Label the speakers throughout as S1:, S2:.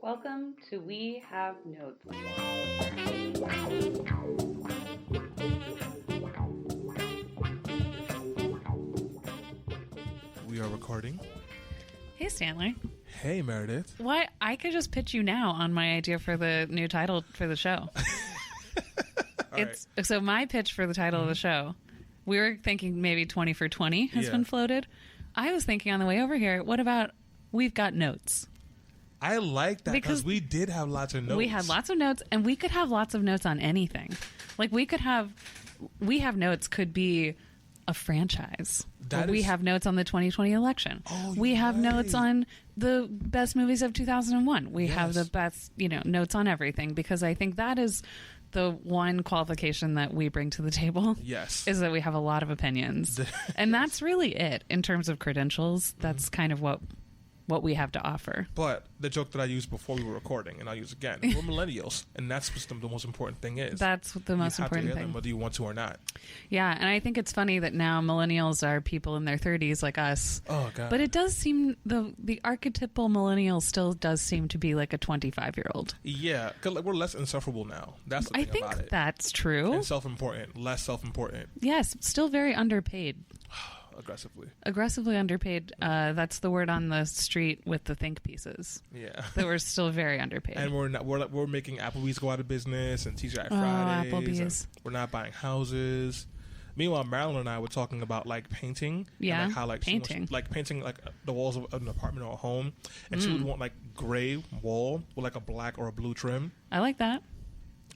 S1: Welcome to We Have Notes.
S2: We are recording.
S3: Hey, Stanley.
S2: Hey, Meredith.
S3: Why? I could just pitch you now on my idea for the new title for the show. So my pitch for the title of the show, we were thinking maybe 20 for 20 has been floated. I was thinking on the way over here, what about We've Got Notes?
S2: I like that because we did have lots of notes.
S3: We had lots of notes, and we could have lots of notes on anything. Like We Have Notes could be a franchise. We have notes on the 2020 election. We have notes on the best movies of 2001. We have the best, notes on everything, because I think that is the one qualification that we bring to the table.
S2: Yes.
S3: Is that we have a lot of opinions. And that's really it in terms of credentials. That's kind of what we have to offer.
S2: But the joke that I used before we were recording, and I'll use again, we're millennials, and that's what the most important thing is.
S3: That's what the most important thing.
S2: Them whether you want to or not.
S3: Yeah, and I think it's funny that now millennials are people in their 30s like us.
S2: Oh, God.
S3: But it does seem, the archetypal millennial still does seem to be like a 25-year-old.
S2: Yeah, because we're less insufferable now. That's the thing about it.
S3: I think that's true.
S2: And self-important, less self-important.
S3: Yes, still very underpaid.
S2: Aggressively
S3: underpaid. That's the word on the street with the think pieces.
S2: Yeah,
S3: that we're still very underpaid.
S2: And we're making Applebee's go out of business and TGI Fridays.
S3: Applebee's.
S2: We're not buying houses. Meanwhile, Marilyn and I were talking about like painting.
S3: Yeah,
S2: and, like, how
S3: painting.
S2: Painting like the walls of an apartment or a home, and she would want like gray wall with like a black or a blue trim.
S3: I like that.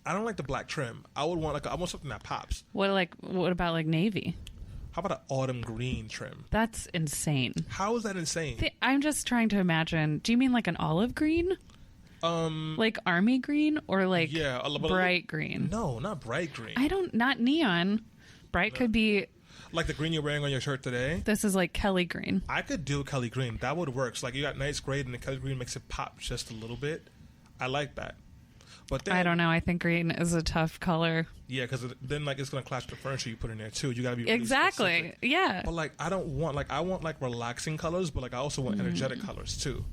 S3: I
S2: don't like the black trim. I want something that pops.
S3: What about like navy?
S2: How about an autumn green trim?
S3: That's insane.
S2: How is that insane?
S3: I'm just trying to imagine. Do you mean like an olive green? Like army green or like bright green?
S2: No, not bright green.
S3: Not neon. Bright could be
S2: like the green you're wearing on your shirt today.
S3: This is like Kelly green.
S2: I could do Kelly green. That would work. So like you got nice grade and the Kelly green makes it pop just a little bit. I like that. But then,
S3: I don't know. I think green is a tough color.
S2: Yeah, because then like it's going to clash with the furniture you put in there too. You got to be really
S3: exactly
S2: specific.
S3: Yeah.
S2: But like I want like relaxing colors, but like I also want energetic colors too.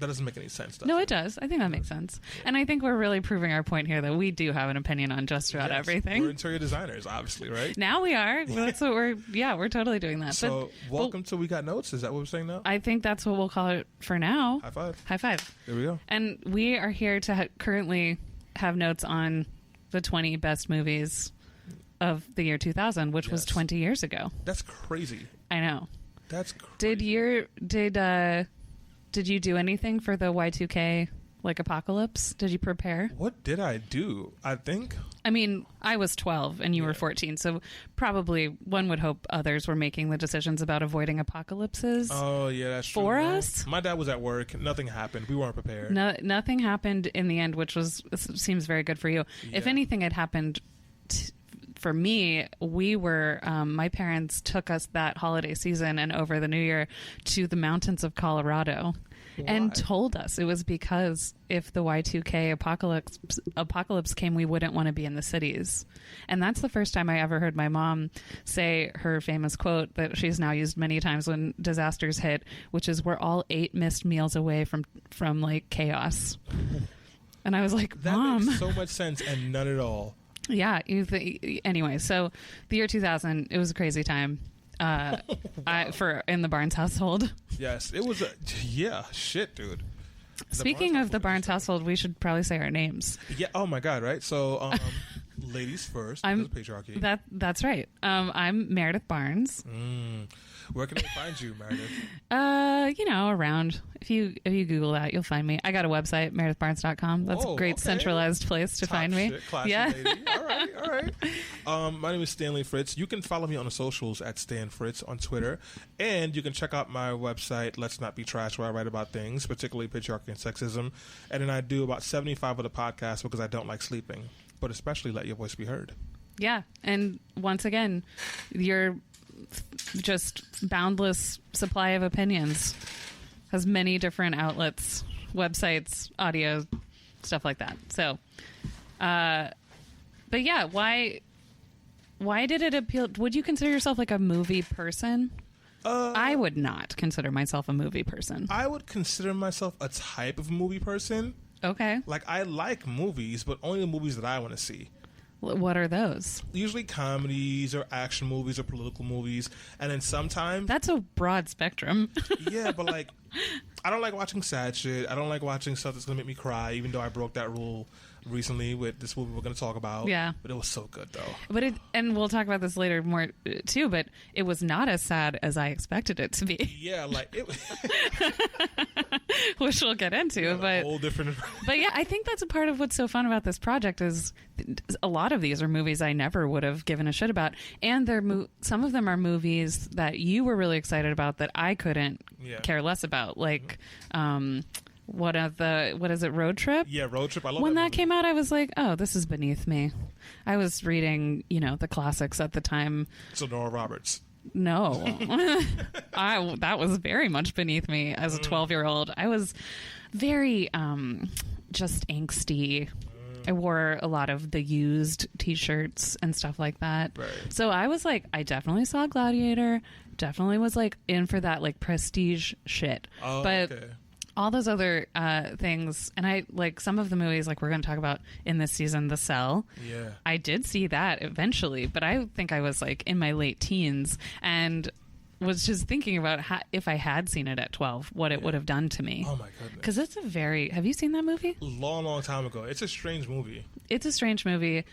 S2: That doesn't make any sense.
S3: No, it does. I think that makes sense. Yeah. And I think we're really proving our point here that we do have an opinion on just about everything.
S2: We're interior designers, obviously, right?
S3: Now we are. That's what we're totally doing that.
S2: So welcome to We Got Notes. Is that what we're saying now?
S3: I think that's what we'll call it for now.
S2: High five.
S3: High five.
S2: There we go.
S3: And we are here to currently have notes on the 20 best movies of the year 2000, which was 20 years ago.
S2: That's crazy.
S3: I know.
S2: That's crazy.
S3: Did you do anything for the Y2K apocalypse? Did you prepare?
S2: What did I do? I mean,
S3: I was 12 and you were 14, so probably one would hope others were making the decisions about avoiding apocalypses.
S2: Oh, yeah, that's true.
S3: For us?
S2: My dad was at work. Nothing happened. We weren't prepared.
S3: Nothing happened in the end, which seems very good for you. Yeah. If anything had happened for me, we were my parents took us that holiday season and over the new year to the mountains of Colorado. Why? And told us it was because if the Y2K apocalypse came, we wouldn't want to be in the cities. And that's the first time I ever heard my mom say her famous quote that she's now used many times when disasters hit, which is, "We're all 8 missed meals away from like chaos." And I was like, "Mom,
S2: that makes so much sense," and none at all.
S3: Yeah. Anyway, so the year 2000, it was a crazy time wow. In the Barnes household.
S2: Yes, it was. Shit, dude.
S3: Speaking of the Barnes household, we should probably say our names.
S2: Yeah. Oh my God. Right. So, ladies first.
S3: I'm
S2: patriarchy.
S3: That's right. I'm Meredith Barnes.
S2: Where can I find you, Meredith?
S3: Around. If you Google that, you'll find me. I got a website, meredithbarnes.com. That's a great centralized place to find me.
S2: Lady. All right. My name is Stanley Fritz. You can follow me on the socials at Stan Fritz on Twitter, and you can check out my website, Let's Not Be Trash, where I write about things, particularly patriarchy and sexism. And then I do about 75 of the podcasts because I don't like sleeping, but especially Let Your Voice Be Heard.
S3: Yeah, and once again, your just boundless supply of opinions has many different outlets, websites, audio, stuff like that. So, but yeah, why did it appeal? Would you consider yourself like a movie person? I would not consider myself a movie person.
S2: I would consider myself a type of movie person.
S3: Okay.
S2: Like, I like movies, but only the movies that I want to see.
S3: What are those?
S2: Usually comedies or action movies or political movies. And then sometimes...
S3: That's a broad spectrum.
S2: Yeah, but like, I don't like watching sad shit. I don't like watching stuff that's going to make me cry, even though I broke that rule recently with this movie we're going to talk about.
S3: Yeah.
S2: But it was so good, though.
S3: But and we'll talk about this later more, too, but it was not as sad as I expected it to be.
S2: Yeah, like... it.
S3: Which we'll get into, but...
S2: A whole different...
S3: But yeah, I think that's a part of what's so fun about this project is a lot of these are movies I never would have given a shit about. And some of them are movies that you were really excited about that I couldn't care less about. Like... what is it, Road Trip?
S2: Yeah, Road Trip. I love
S3: when that
S2: movie.
S3: came out, I was like, oh, this is beneath me. I was reading, the classics at the time.
S2: So Nora Roberts.
S3: No. That was very much beneath me as a 12-year-old. I was very just angsty. I wore a lot of the used t-shirts and stuff like that.
S2: Right.
S3: So I was like, I definitely saw Gladiator. Definitely was like in for that like prestige shit.
S2: Oh,
S3: but
S2: okay.
S3: all those other things, and I like some of the movies like we're going to talk about in this season, The Cell.
S2: Yeah.
S3: I did see that eventually, but I think I was like in my late teens and was just thinking about if I had seen it at 12, what it would have done to me.
S2: Oh my goodness.
S3: Because it's have you seen that movie?
S2: Long time ago. It's a strange movie.
S3: It's a strange movie.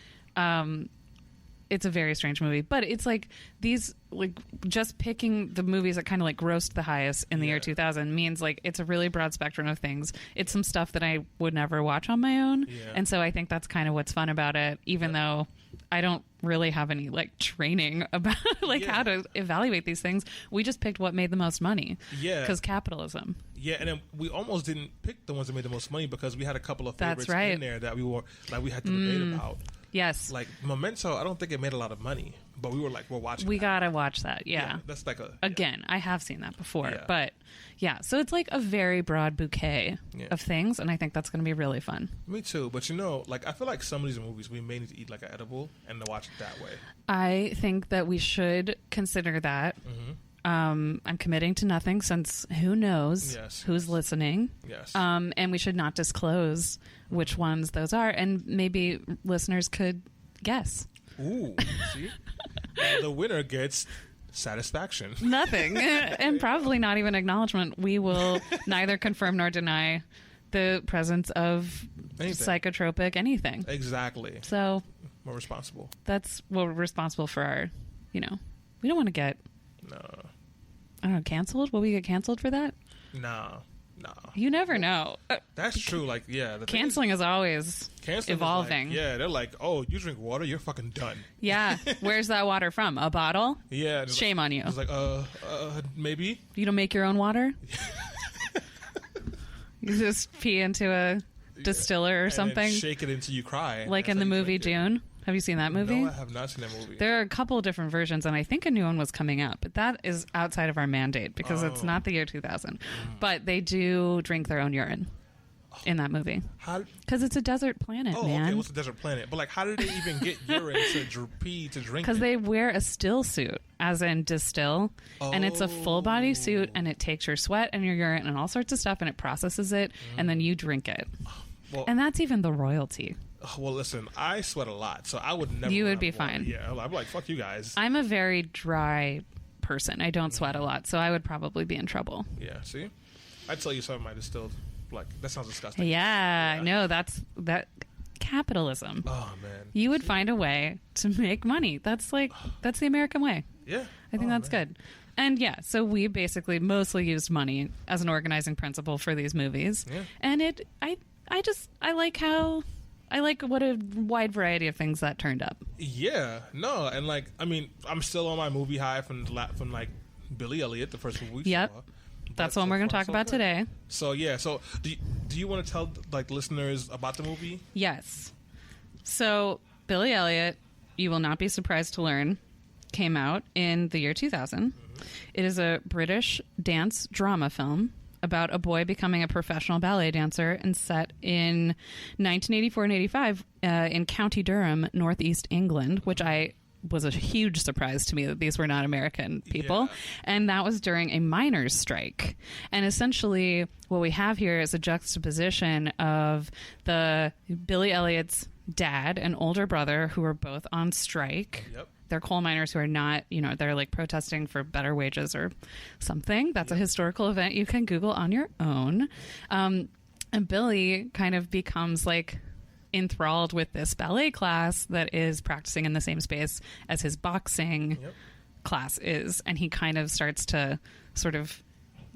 S3: It's a very strange movie, but it's like these, like just picking the movies that kind of like grossed the highest in the year 2000 means like it's a really broad spectrum of things. It's some stuff that I would never watch on my own.
S2: Yeah.
S3: And so I think that's kind of what's fun about it, even though I don't really have any like training about like how to evaluate these things. We just picked what made the most money. Yeah. Because capitalism.
S2: Yeah, and then we almost didn't pick the ones that made the most money because we had a couple of favorites in there that we had to debate about.
S3: Yes.
S2: Like Memento, I don't think it made a lot of money, but we were like, we're watching.
S3: We gotta watch that. Yeah.
S2: That's like
S3: again. I have seen that before, but yeah. So it's like a very broad bouquet of things, and I think that's gonna be really fun. Me
S2: too. But like I feel like some of these movies we may need to eat like an edible and to watch it that way.
S3: I think that we should consider that. Mm-hmm. I'm committing to nothing since who knows who's listening.
S2: Yes.
S3: And we should not disclose which ones those are, and maybe listeners could guess.
S2: Ooh, see? The winner gets satisfaction.
S3: Nothing. And probably not even acknowledgement. We will neither confirm nor deny the presence of psychotropic anything.
S2: Exactly.
S3: So
S2: we're responsible.
S3: We're responsible for our, we don't want to get...
S2: No.
S3: I don't know, canceled? Will we get canceled for that?
S2: No.
S3: You never know.
S2: That's true. Like,
S3: canceling is always evolving.
S2: They're like, oh, you drink water, you're fucking done.
S3: Yeah. Where's that water from? A bottle?
S2: Yeah.
S3: Shame on you.
S2: It's like, maybe.
S3: You don't make your own water? You just pee into a distiller or something?
S2: And shake it until you cry.
S3: Like in the movie Dune? Have you seen that movie?
S2: No, I have not seen that movie.
S3: There are a couple of different versions, and I think a new one was coming out, but that is outside of our mandate because it's not the year 2000. But they do drink their own urine in that movie. Because it's a desert planet, man.
S2: Okay, what's a desert planet? But like, how did they even get urine to pee to drink?
S3: Because they wear a still suit, as in distill, and it's a full body suit, and it takes your sweat and your urine and all sorts of stuff, and it processes it, and then you drink it. Well, and that's even the royalty.
S2: Well, listen, I sweat a lot, so I would never.
S3: You would be fine.
S2: Yeah, I'm like, fuck you guys.
S3: I'm a very dry person. I don't sweat a lot, so I would probably be in trouble.
S2: Yeah, see? I'd tell you some of my distilled. Like, that sounds disgusting.
S3: Yeah, no, that's capitalism.
S2: Oh, man.
S3: You would find a way to make money. That's the American way.
S2: Yeah.
S3: I think that's good. And yeah, so we basically mostly used money as an organizing principle for these movies. Yeah. And I like what a wide variety of things that turned up.
S2: Yeah, no, and like, I mean, I'm still on my movie high from like Billy Elliot, the first movie we saw.
S3: That's what we're going to talk about today.
S2: So yeah, so do you want to tell like listeners about the movie?
S3: Yes. So Billy Elliot, you will not be surprised to learn, came out in the year 2000. Mm-hmm. It is a British dance drama film about a boy becoming a professional ballet dancer and set in 1984 and 85 in County Durham, northeast England, which I was a huge surprise to me that these were not American people. And that was during a miners' strike. And essentially what we have here is a juxtaposition of the Billy Elliot's dad and older brother who are both on strike.
S2: Yep.
S3: They're coal miners who are not, they're like protesting for better wages or something. That's a historical event you can Google on your own. And Billy kind of becomes like enthralled with this ballet class that is practicing in the same space as his boxing class is. And he kind of starts to sort of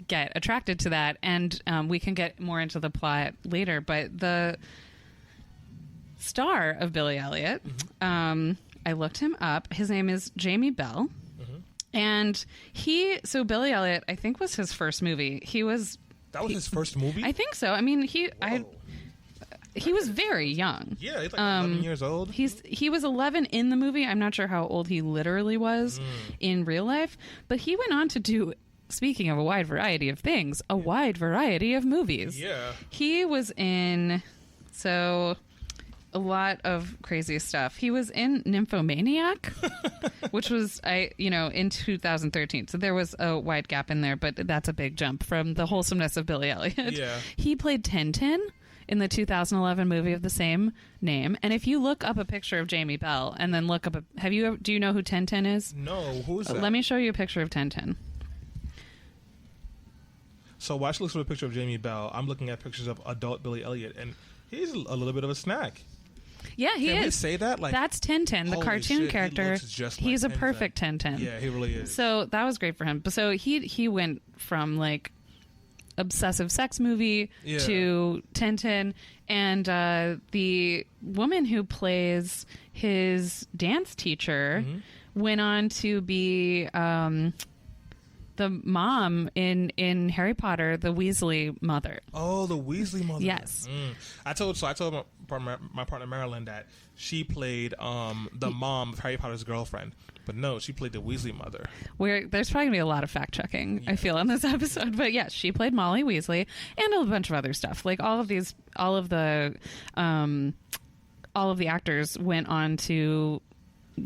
S3: get attracted to that. And we can get more into the plot later. But the star of Billy Elliot, I looked him up. His name is Jamie Bell. And Billy Elliot, I think, was his first movie. That was
S2: his first movie?
S3: I think so. I mean, he was very young.
S2: Yeah, he's like 11 years old.
S3: He was 11 in the movie. I'm not sure how old he literally was in real life. But he went on to do, speaking of a wide variety of things, a wide variety of movies.
S2: Yeah.
S3: He was in... a lot of crazy stuff. He was in Nymphomaniac, which was in 2013. So there was a wide gap in there, but that's a big jump from the wholesomeness of Billy Elliot.
S2: Yeah.
S3: He played Tintin in the 2011 movie of the same name. And if you look up a picture of Jamie Bell and then look up do you know who Tintin is?
S2: No, who's that?
S3: Let me show you a picture of Tintin.
S2: So while she looks at a picture of Jamie Bell, I'm looking at pictures of adult Billy Elliot, and he's a little bit of a snack.
S3: Yeah, he is.
S2: Can we say that? Like,
S3: that's Tintin, the cartoon character. He's a perfect Tintin.
S2: Yeah, he really is.
S3: So that was great for him. So he went from like obsessive sex movie to Tintin, and the woman who plays his dance teacher went on to be the mom in Harry Potter, the Weasley mother.
S2: Oh, the Weasley mother.
S3: Yes.
S2: I told my partner Marilyn that she played the mom of Harry Potter's girlfriend, but no, she played the Weasley mother.
S3: There's probably gonna be a lot of fact checking. I feel, in this episode, but yes, she played Molly Weasley and a bunch of other stuff. Like all of the actors went on to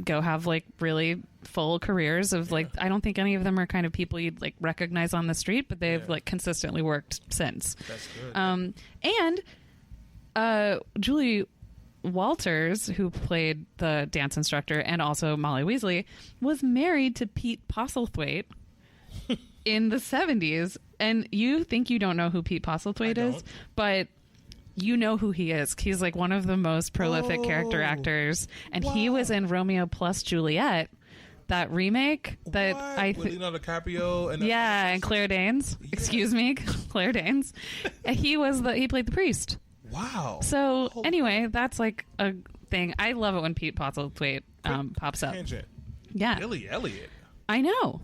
S3: go have like really full careers of like, I don't think any of them are kind of people you'd like recognize on the street, but they've like consistently worked since.
S2: That's good.
S3: And Julie Walters, who played the dance instructor and also Molly Weasley, was married to Pete Postlethwaite in the 70s. And you think you don't know who Pete Postlethwaite is, but you know who he is. He's like one of the most prolific character actors, and he was in Romeo plus Juliet, that remake that
S2: with Leonardo DiCaprio
S3: and Claire Danes. Yeah. Excuse me, Claire Danes. He played the priest.
S2: Wow.
S3: So anyway, that's like a thing. I love it when Pete Postlethwaite pops up.
S2: Tangent.
S3: Yeah.
S2: Billy Elliot.
S3: I know.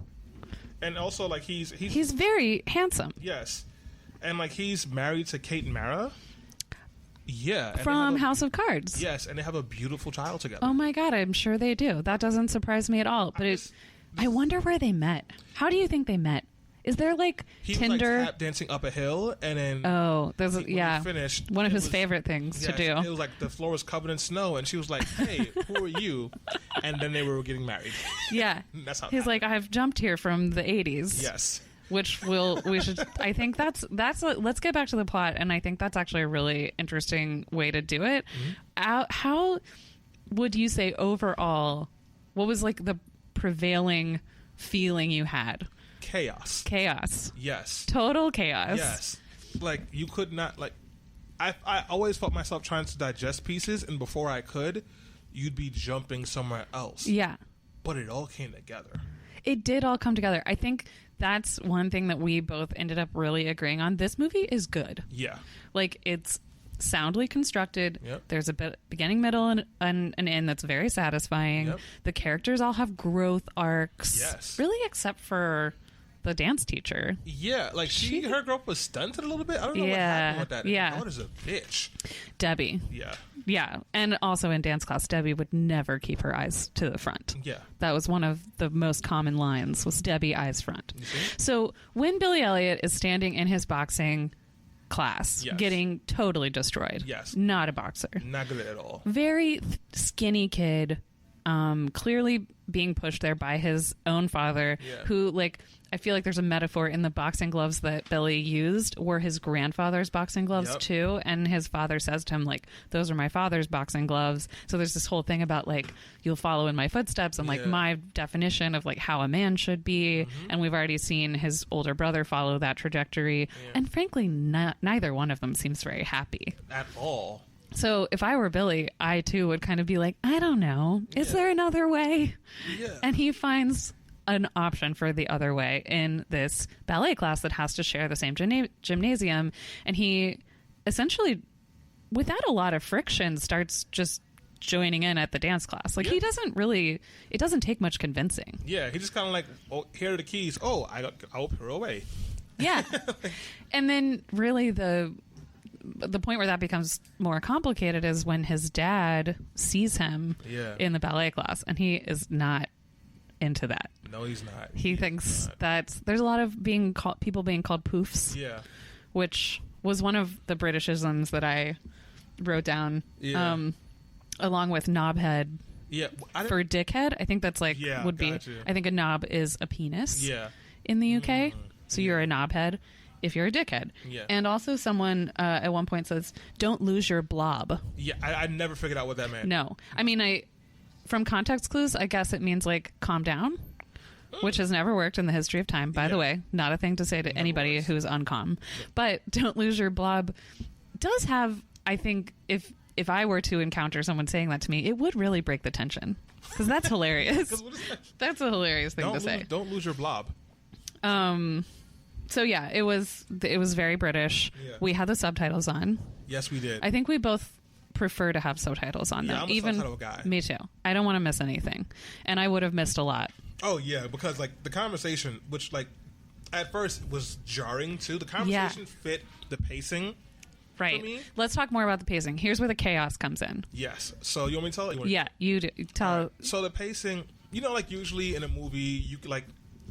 S2: And also, like he's
S3: very handsome.
S2: Yes, and like he's married to Kate Mara. Yeah.
S3: From House of Cards.
S2: Yes, and they have a beautiful child together.
S3: Oh my God, I'm sure they do. That doesn't surprise me at all. But I wonder where they met. How do you think they met? Is there like Tinder?
S2: Was like tap dancing up a hill, and then
S3: finished. One of his favorite things to do.
S2: It was like the floor was covered in snow, and she was like, "Hey, who are you?" And then they were getting married.
S3: Yeah,
S2: that's how.
S3: He's like, "I've jumped here from the '80s."
S2: Yes.
S3: Which we should. I think that's. Let's get back to the plot, and I think that's actually a really interesting way to do it. How would you say overall? What was like the prevailing feeling you had?
S2: Chaos. Yes.
S3: Total chaos.
S2: Yes. Like you could not like. I always felt myself trying to digest pieces, and before I could, you'd be jumping somewhere else.
S3: Yeah.
S2: But it all came together.
S3: It did all come together. I think that's one thing that we both ended up really agreeing on. This movie is good.
S2: Yeah.
S3: Like, it's soundly constructed.
S2: Yep.
S3: There's a beginning, middle, and an end that's very satisfying. Yep. The characters all have growth arcs.
S2: Yes.
S3: Really, except for the dance teacher.
S2: Yeah, like her growth was stunted a little bit. I don't know what happened with that.
S3: Yeah.
S2: God is a bitch.
S3: Debbie.
S2: Yeah.
S3: Yeah, and also in dance class, Debbie would never keep her eyes to the front.
S2: Yeah.
S3: That was one of the most common lines, was Debbie, eyes front. So when Billy Elliot is standing in his boxing class, getting totally destroyed.
S2: Yes.
S3: Not a boxer.
S2: Not good at all.
S3: Very skinny kid, clearly being pushed there by his own father, who, like, I feel like there's a metaphor in the boxing gloves that Billy used were his grandfather's boxing gloves too, and his father says to him, like, those are my father's boxing gloves. So there's this whole thing about, like, you'll follow in my footsteps and, like, my definition of, like, how a man should be. And we've already seen his older brother follow that trajectory, and frankly neither one of them seems very happy
S2: at all.
S3: So if I were Billy, I too would kind of be like, I don't know, is there another way? And he finds an option for the other way in this ballet class that has to share the same gymnasium. And he essentially, without a lot of friction, starts just joining in at the dance class. Like, he doesn't really, it doesn't take much convincing.
S2: Yeah, he just kind of like, oh, here are the keys. Oh, I'll put her away.
S3: Yeah. And then really the point where that becomes more complicated is when his dad sees him in the ballet class, and he is not into that.
S2: No, he's not.
S3: He thinks that there's a lot of people being called poofs.
S2: Yeah.
S3: Which was one of the Britishisms that I wrote down. Yeah. Along with knobhead.
S2: Yeah.
S3: For dickhead, I think that's like would be. I think a knob is a penis. Yeah. In the UK, so you're a knobhead if you're a dickhead. Yeah. And also someone at one point says, "Don't lose your blob."
S2: Yeah, I never figured out what that meant.
S3: No, I mean from context clues, I guess it means like calm down, which has never worked in the history of time. By the way, not a thing to say to anybody who's uncalm. But "don't lose your blob" does have, I think, if I were to encounter someone saying that to me, it would really break the tension, because that's hilarious. That's a hilarious thing to say.
S2: Don't lose your blob.
S3: So yeah, it was very British. Yeah. We had the subtitles on.
S2: Yes, we did.
S3: I think we both prefer to have subtitles on them.
S2: I'm a subtitle guy.
S3: Me too. I don't want to miss anything, and I would have missed a lot.
S2: Oh yeah, because like the conversation, which like at first was jarring too. The conversation fit the pacing.
S3: Right.
S2: For me.
S3: Let's talk more about the pacing. Here's where the chaos comes in.
S2: Yes. So you want me to tell it?
S3: Yeah, you do. Tell.
S2: Right. So the pacing, like usually in a movie, you like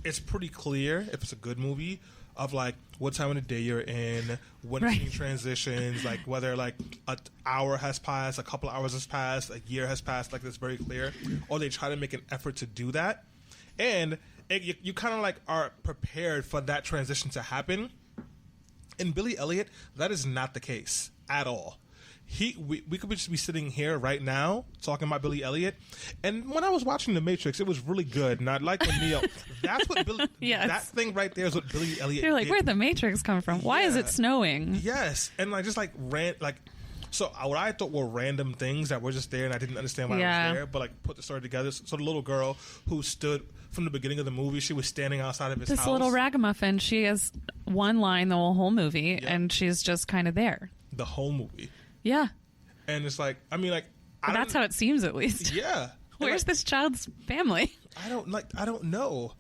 S2: it's pretty clear if it's a good movie of like what time of the day you're in, when the scene transitions, like whether like an hour has passed, a couple of hours has passed, a year has passed, like that's very clear. Or they try to make an effort to do that. And you kind of like are prepared for that transition to happen. In Billy Elliot, that is not the case at all. We could just be sitting here right now talking about Billy Elliot, and when I was watching The Matrix, it was really good, and I like when Neo. That's what Billy. That thing right there is what Billy Elliot.
S3: You're like,
S2: did.
S3: where'd The Matrix come from? Why is it snowing?
S2: Yes, and I just like so what I thought were random things that were just there, and I didn't understand why I was there, but like put the story together. So the little girl who stood from the beginning of the movie, she was standing outside of his house.
S3: This little ragamuffin, she has one line the whole movie, and she's just kind of there.
S2: The whole movie.
S3: Yeah.
S2: And it's like, I mean, like...
S3: that's how it seems, at least.
S2: Yeah.
S3: Where's this child's family?
S2: I don't know.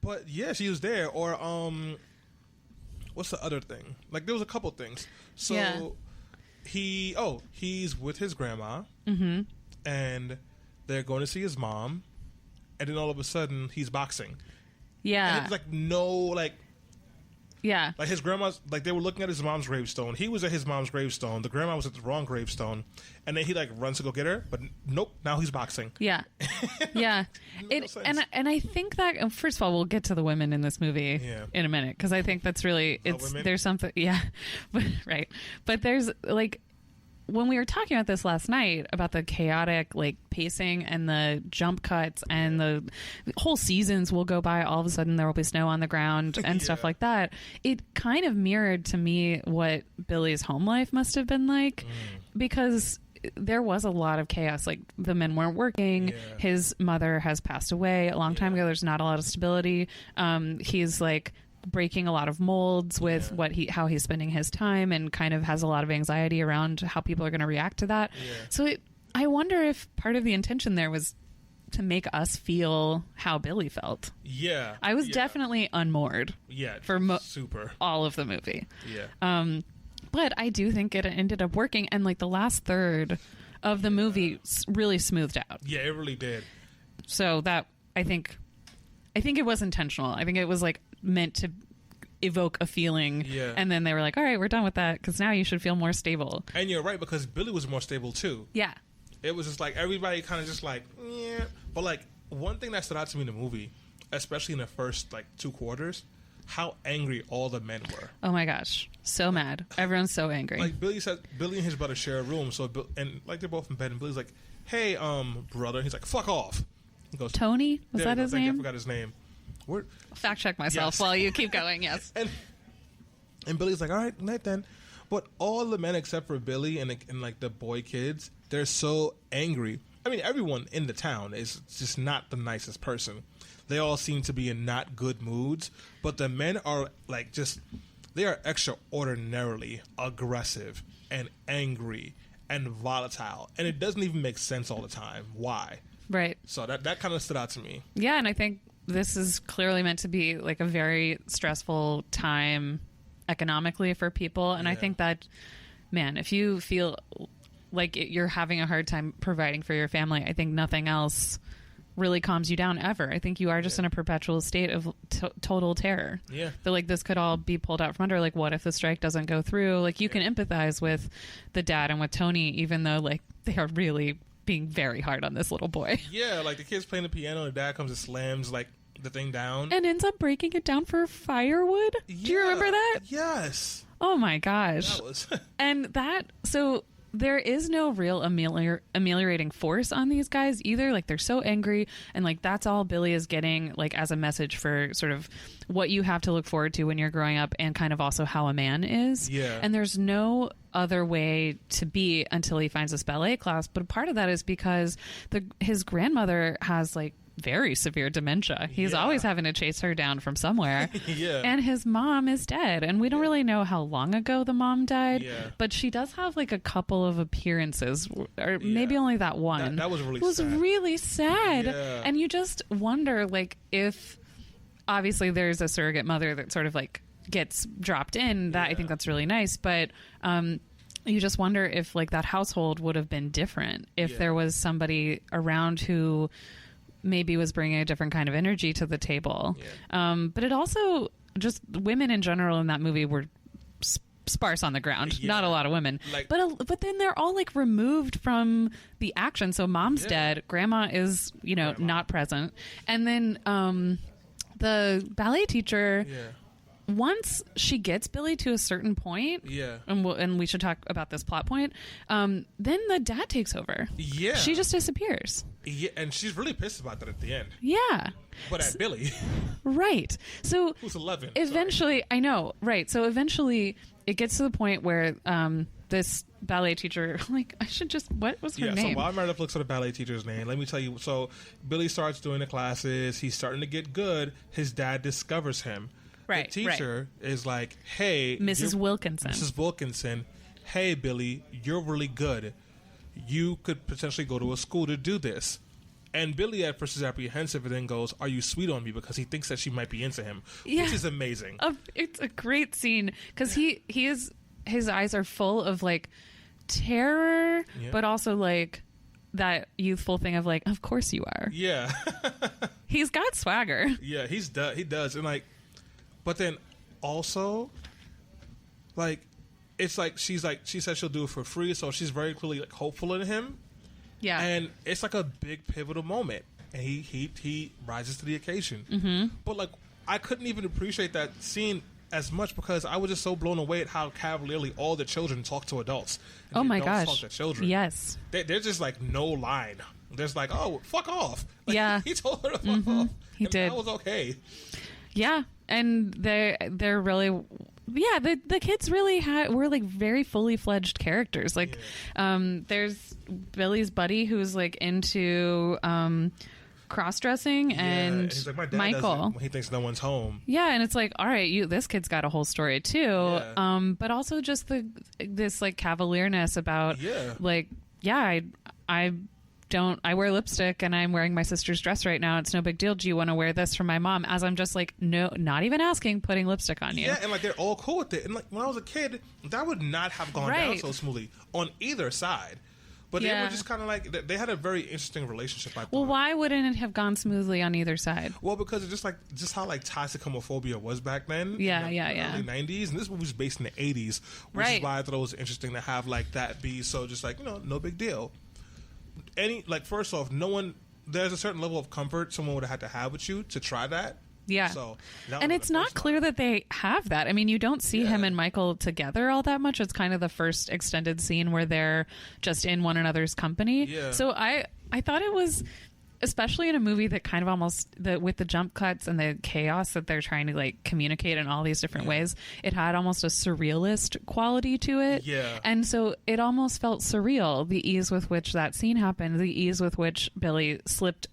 S2: But yeah, she was there. Or, what's the other thing? Like, there was a couple things. So, he's with his grandma. Mm-hmm. And they're going to see his mom. And then all of a sudden, he's boxing.
S3: Yeah.
S2: And it's like, no, like...
S3: Yeah.
S2: Like his grandma's, like they were looking at his mom's gravestone. He was at his mom's gravestone. The grandma was at the wrong gravestone. And then he like runs to go get her. But nope, now he's boxing.
S3: Yeah. Yeah. And I think that, first of all, we'll get to the women in this movie in a minute. Because I think that's really, there's something, but, right. But there's like, when we were talking about this last night about the chaotic like pacing and the jump cuts and the whole seasons will go by, all of a sudden there will be snow on the ground and stuff like that, it kind of mirrored to me what Billy's home life must have been like, because there was a lot of chaos. Like the men weren't working, his mother has passed away a long time ago, there's not a lot of stability. He's like breaking a lot of molds with how he's spending his time, and kind of has a lot of anxiety around how people are going to react to that. So I wonder if part of the intention there was to make us feel how Billy felt. Yeah. I was definitely unmoored. Yeah. For super all of the movie. Yeah. But I do think it ended up working, and like the last third of the movie really smoothed out.
S2: Yeah, it really did.
S3: So that I think it was intentional. I think it was like meant to evoke a feeling, and then they were like, all right, we're done with that, because now you should feel more stable.
S2: And you're right, because Billy was more stable too.
S3: Yeah.
S2: It was just like everybody kind of just like, yeah. But like one thing that stood out to me in the movie, especially in the first like 2 quarters, how angry all the men were.
S3: Oh my gosh, so mad! Everyone's so angry.
S2: Like Billy and his brother share a room, so and like they're both in bed, and Billy's like, "Hey, brother," he's like, "Fuck off." He goes,
S3: Tony, was that his name?
S2: I forgot his name.
S3: Fact check myself while you keep going. Yes.
S2: And Billy's like, "All right, night then." But all the men except for Billy and like the boy kids, they're so angry. I mean, everyone in the town is just not the nicest person. They all seem to be in not good moods, but the men are like they are extraordinarily aggressive and angry and volatile, and it doesn't even make sense all the time. Why?
S3: Right.
S2: So that kind of stood out to me.
S3: Yeah, and I think this is clearly meant to be like a very stressful time economically for people, and I think that, man, if you feel like you're having a hard time providing for your family, I think nothing else really calms you down ever. I think you are just in a perpetual state of total terror.
S2: Yeah.
S3: That like this could all be pulled out from under. Like, what if the strike doesn't go through? Like, you can empathize with the dad and with Tony, even though like they are really being very hard on this little boy.
S2: Yeah, like the kid's playing the piano, and the dad comes and slams like the thing down
S3: and ends up breaking it down for firewood.
S2: Yeah.
S3: Do you remember that?
S2: Yes.
S3: Oh my gosh.
S2: That was
S3: and that so there is no real ameliorating force on these guys either. Like, they're so angry, and like that's all Billy is getting like as a message for sort of what you have to look forward to when you're growing up, and kind of also how a man is.
S2: Yeah.
S3: And there's no other way to be until he finds this ballet class. But part of that is because his grandmother has like very severe dementia. He's always having to chase her down from somewhere.
S2: Yeah.
S3: And his mom is dead, and we don't really know how long ago the mom died.
S2: Yeah.
S3: But she does have like a couple of appearances, or maybe only that one.
S2: That was really
S3: it was
S2: sad.
S3: really sad.
S2: Yeah.
S3: And you just wonder, like, if obviously there's a surrogate mother that sort of like gets dropped in. That I think that's really nice, but you just wonder if like that household would have been different if there was somebody around who maybe was bringing a different kind of energy to the table. But it also, just women in general in that movie were sparse on the ground. Not a lot of women.
S2: Like,
S3: but then they're all like removed from the action. So mom's dead. Grandma is, not present. And then the ballet teacher, once she gets Billy to a certain point, and we should talk about this plot point, then the dad takes over. Yeah. She just disappears.
S2: Yeah, and she's really pissed about that at the end.
S3: Yeah.
S2: But at Billy.
S3: Right. So
S2: who's 11.
S3: Eventually, I know, right. So eventually it gets to the point where this ballet teacher, like, I should just, what was her name?
S2: So while Meredith looks at the ballet teacher's name, let me tell you. So Billy starts doing the classes. He's starting to get good. His dad discovers him.
S3: Right.
S2: The teacher is like, hey.
S3: Mrs.
S2: Wilkinson. Hey, Billy, you're really good. You could potentially go to a school to do this. And Billy at first is apprehensive and then goes, are you sweet on me? Because he thinks that she might be into him, which is amazing.
S3: It's a great scene because his eyes are full of like terror, but also like that youthful thing of like, of course you are.
S2: Yeah.
S3: He's got swagger.
S2: Yeah, he does. And like, but then also, like, it's like she said she'll do it for free, so she's very clearly like hopeful in him. Yeah. And it's like a big pivotal moment, and he rises to the occasion. Mm-hmm. But like, I couldn't even appreciate that scene as much because I was just so blown away at how cavalierly all the children talk to adults.
S3: Oh my gosh!
S2: Talk to children.
S3: Yes.
S2: There's just like no line. There's like, oh, fuck off. Like,
S3: yeah.
S2: He told her to fuck off.
S3: He did.
S2: That was okay.
S3: Yeah, and they're really. Yeah, the kids really were like very fully fledged characters. Like, there's Billy's buddy who's like into cross-dressing, and
S2: he's like, my dad
S3: Michael,
S2: when he thinks no one's home.
S3: Yeah, and it's like, all right, this kid's got a whole story too. Yeah. But also just this like cavalierness about like, I wear lipstick and I'm wearing my sister's dress right now. It's no big deal. Do you want to wear this for my mom? As I'm just like, no, not even asking, putting lipstick on you.
S2: Yeah, and like they're all cool with it. And like when I was a kid, that would not have gone down so smoothly on either side. But they were just kind of like, they had a very interesting relationship, I thought.
S3: Well, why wouldn't it have gone smoothly on either side?
S2: Well, because it's just how like toxic homophobia was back then.
S3: Yeah,
S2: in the early 90s. And this movie was based in the 80s, which is why I thought it was interesting to have like that be so just like, no big deal. first off, no one. There's a certain level of comfort someone would have had to have with you to try that.
S3: Yeah.
S2: So,
S3: and it's not clear that they have that. I mean, you don't see him and Michael together all that much. It's kind of the first extended scene where they're just in one another's company.
S2: Yeah.
S3: So I thought it was, especially in a movie that kind of almost, with the jump cuts and the chaos that they're trying to like communicate in all these different ways, it had almost a surrealist quality to it.
S2: Yeah.
S3: And so it almost felt surreal, the ease with which that scene happened, the ease with which Billy slipped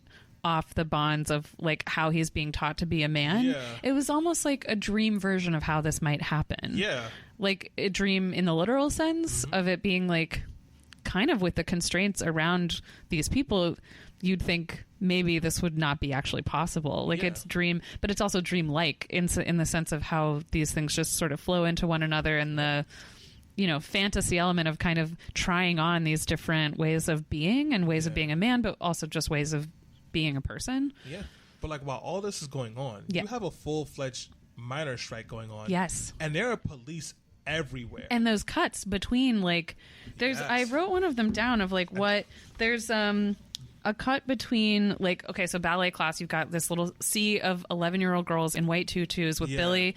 S3: off the bonds of like how he's being taught to be a man.
S2: Yeah.
S3: It was almost like a dream version of how this might happen.
S2: Yeah.
S3: Like a dream in the literal sense of it being like kind of with the constraints around these people, you'd think maybe this would not be actually possible. Like it's dream, but it's also dream-like in the sense of how these things just sort of flow into one another, and the fantasy element of kind of trying on these different ways of being and ways of being a man, but also just ways of being a person.
S2: Yeah. But like while all this is going on, you have a full-fledged minor strike going on.
S3: Yes.
S2: And there are police everywhere.
S3: And those cuts between like there's I wrote one of them down of like what there's a cut between like, okay, so ballet class, you've got this little sea of 11-year-old girls in white tutus with Billy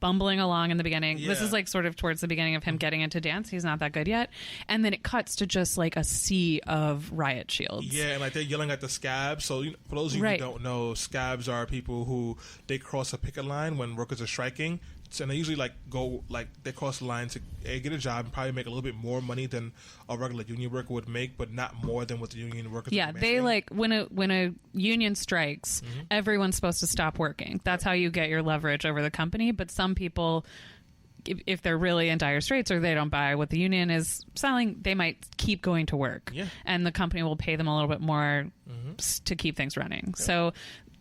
S3: bumbling along in the beginning. This is like sort of towards the beginning of him getting into dance. He's not that good yet. And then it cuts to just like a sea of riot shields.
S2: Yeah, and like they're yelling at the scabs. So for those of you who don't know, scabs are people who they cross a picket line when workers are striking. And they usually they cross the line to get a job and probably make a little bit more money than a regular union worker would make, but not more than what the union workers are making.
S3: They like when a union strikes, everyone's supposed to stop working. That's how you get your leverage over the company. But some people, if they're really in dire straits or they don't buy what the union is selling, they might keep going to work. Yeah. And the company will pay them a little bit more to keep things running. Yeah. So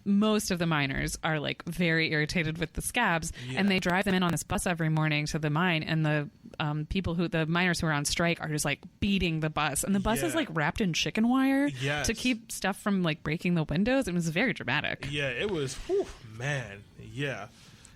S3: most of the miners are like very irritated with the scabs, and they drive them in on this bus every morning to the mine, and the the miners who are on strike are just like beating the bus, and the bus is like wrapped in chicken wire to keep stuff from like breaking the windows. It was very dramatic.
S2: Yeah, it was. Whew, man. Yeah.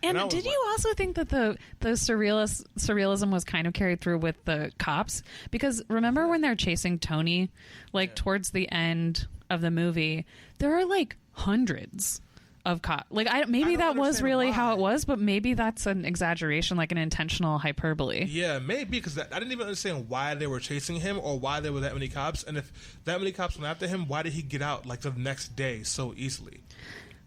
S3: And did you also think that the surrealism was kind of carried through with the cops? Because remember when they're chasing Tony, like towards the end of the movie, there are like hundreds of cops. Like maybe that was really how it was, but maybe that's an exaggeration, like an intentional hyperbole.
S2: Yeah, maybe, because I didn't even understand why they were chasing him or why there were that many cops. And if that many cops went after him, why did he get out like the next day so easily?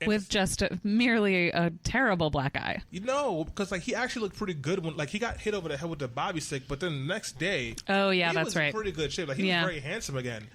S3: With just merely a terrible black eye.
S2: Because like he actually looked pretty good when like he got hit over the head with the bobby stick, but then the next day, he was in pretty good shape. Like he was very handsome again.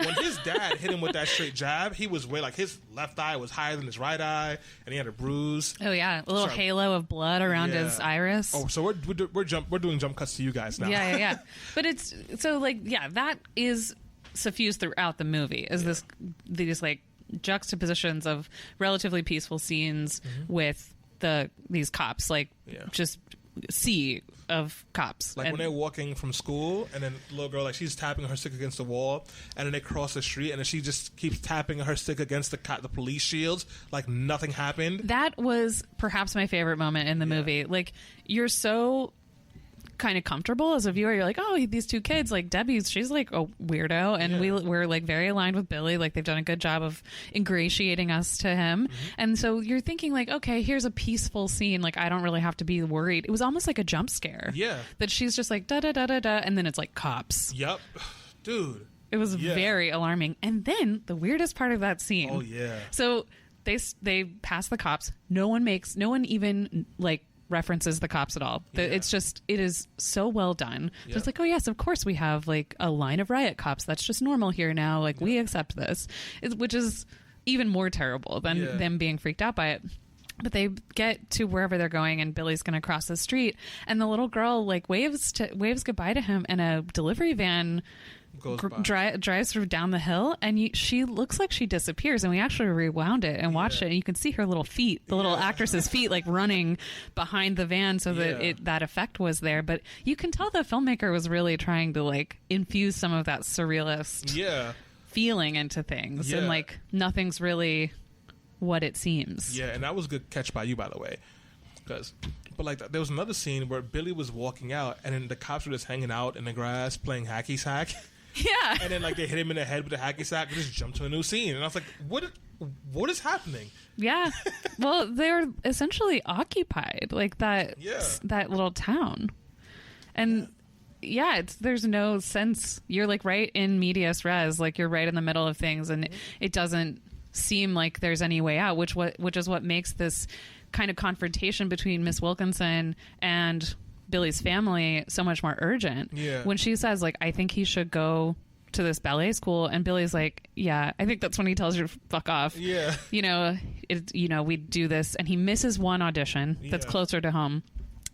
S2: When his dad hit him with that straight jab, he was way like his left eye was higher than his right eye, and he had a bruise.
S3: Oh yeah, a little halo of blood around his iris.
S2: Oh, so we're doing jump cuts to you guys now.
S3: Yeah. But it's so like that is suffused throughout the movie. Is these like juxtapositions of relatively peaceful scenes with these cops, like just sea of cops.
S2: Like when they're walking from school, and then the little girl, like she's tapping her stick against the wall, and then they cross the street, and then she just keeps tapping her stick against the police shields, like nothing happened. That
S3: was perhaps my favorite moment in the movie. Like you're so kind of comfortable as a viewer. You're like, oh, these two kids, like Debbie's, she's like a weirdo, and we're like very aligned with Billy. Like they've done a good job of ingratiating us to him, and so you're thinking like, okay, here's a peaceful scene. Like I don't really have to be worried. It was almost like a jump scare. Yeah, that she's just like da da da da da, and then it's like cops.
S2: Yep, dude.
S3: It was very alarming. And then the weirdest part of that scene.
S2: Oh yeah.
S3: So they pass the cops. No one even like references the cops at all. It's just, it is so well done. So it's like, oh yes, of course we have like a line of riot cops. That's just normal here now. Like we accept this, which is even more terrible than them being freaked out by it. But they get to wherever they're going, and Billy's going to cross the street, and the little girl like waves goodbye to him, and a delivery van drives her down the hill, and she looks like she disappears, and we actually rewound it and watched it, and you can see her little feet, the little actress's feet, like running behind the van, so that that effect was there. But you can tell the filmmaker was really trying to like infuse some of that surrealist feeling into things, and like nothing's really what it seems.
S2: Yeah, and that was a good catch by you, by the way, but like there was another scene where Billy was walking out, and then the cops were just hanging out in the grass playing hacky sack.
S3: Yeah.
S2: And then like they hit him in the head with a hacky sack and just jump to a new scene. And I was like, what is happening?
S3: Yeah. Well, they're essentially occupied, like that little town. And there's no sense. You're like right in medias res, like you're right in the middle of things, and it doesn't seem like there's any way out, which is what makes this kind of confrontation between Miss Wilkinson and Billy's family so much more urgent.
S2: Yeah. When
S3: she says, like, I think he should go to this ballet school, and Billy's like, yeah, I think that's when he tells her to fuck off.
S2: Yeah.
S3: We do this, and he misses one audition that's closer to home.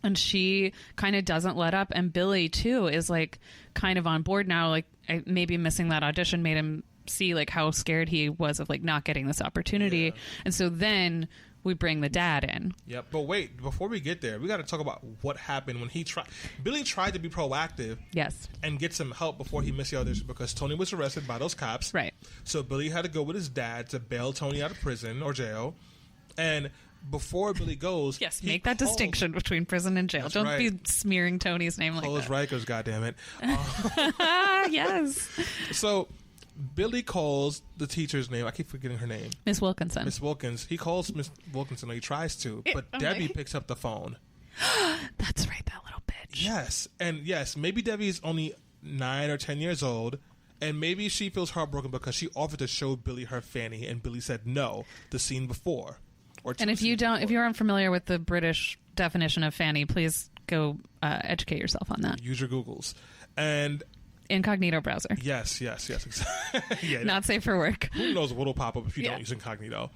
S3: And she kind of doesn't let up. And Billy, too, is like kind of on board now. Like, maybe missing that audition made him see like how scared he was of like not getting this opportunity. Yeah. And so then we bring the dad in.
S2: Yeah, but wait, before we get there, we got to talk about what happened when Billy tried to be proactive.
S3: Yes.
S2: And get some help before he missed the audition because Tony was arrested by those cops.
S3: Right.
S2: So Billy had to go with his dad to bail Tony out of prison or jail. And before Billy goes...
S3: Yes, make that distinction between prison and jail.
S2: That's
S3: Don't
S2: right.
S3: be smearing Tony's name like that.
S2: Close Rikers, goddammit.
S3: Yes.
S2: So... Billy calls the teacher's name. I keep forgetting her name.
S3: Miss Wilkinson.
S2: Miss Wilkins. He calls Miss Wilkinson, or he tries to, but Debbie picks up the phone.
S3: That's right, that little bitch.
S2: Yes. And yes, maybe Debbie's only 9 or 10 years old, and maybe she feels heartbroken because she offered to show Billy her fanny, and Billy said no the scene before.
S3: And if you aren't familiar with the British definition of fanny, please go educate yourself on that.
S2: Use your Googles. And...
S3: Incognito browser.
S2: Yes. Yeah,
S3: not safe for work.
S2: Who knows what'll pop up if you don't use incognito.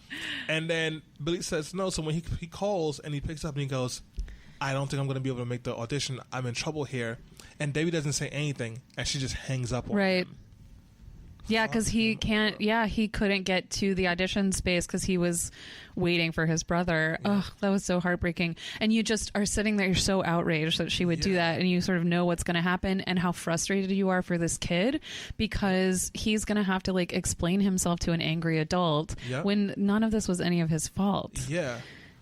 S2: And then Billy says no. So when he calls and he picks up and he goes, I don't think I'm going to be able to make the audition. I'm in trouble here. And Debbie doesn't say anything, and she just hangs up on him.
S3: Yeah, because he can't. Yeah, he couldn't get to the audition space because he was waiting for his brother. Yeah. Oh, that was so heartbreaking. And you just are sitting there, you're so outraged that she would do that, and you sort of know what's going to happen and how frustrated you are for this kid because he's going to have to like explain himself to an angry adult when none of this was any of his fault.
S2: Yeah.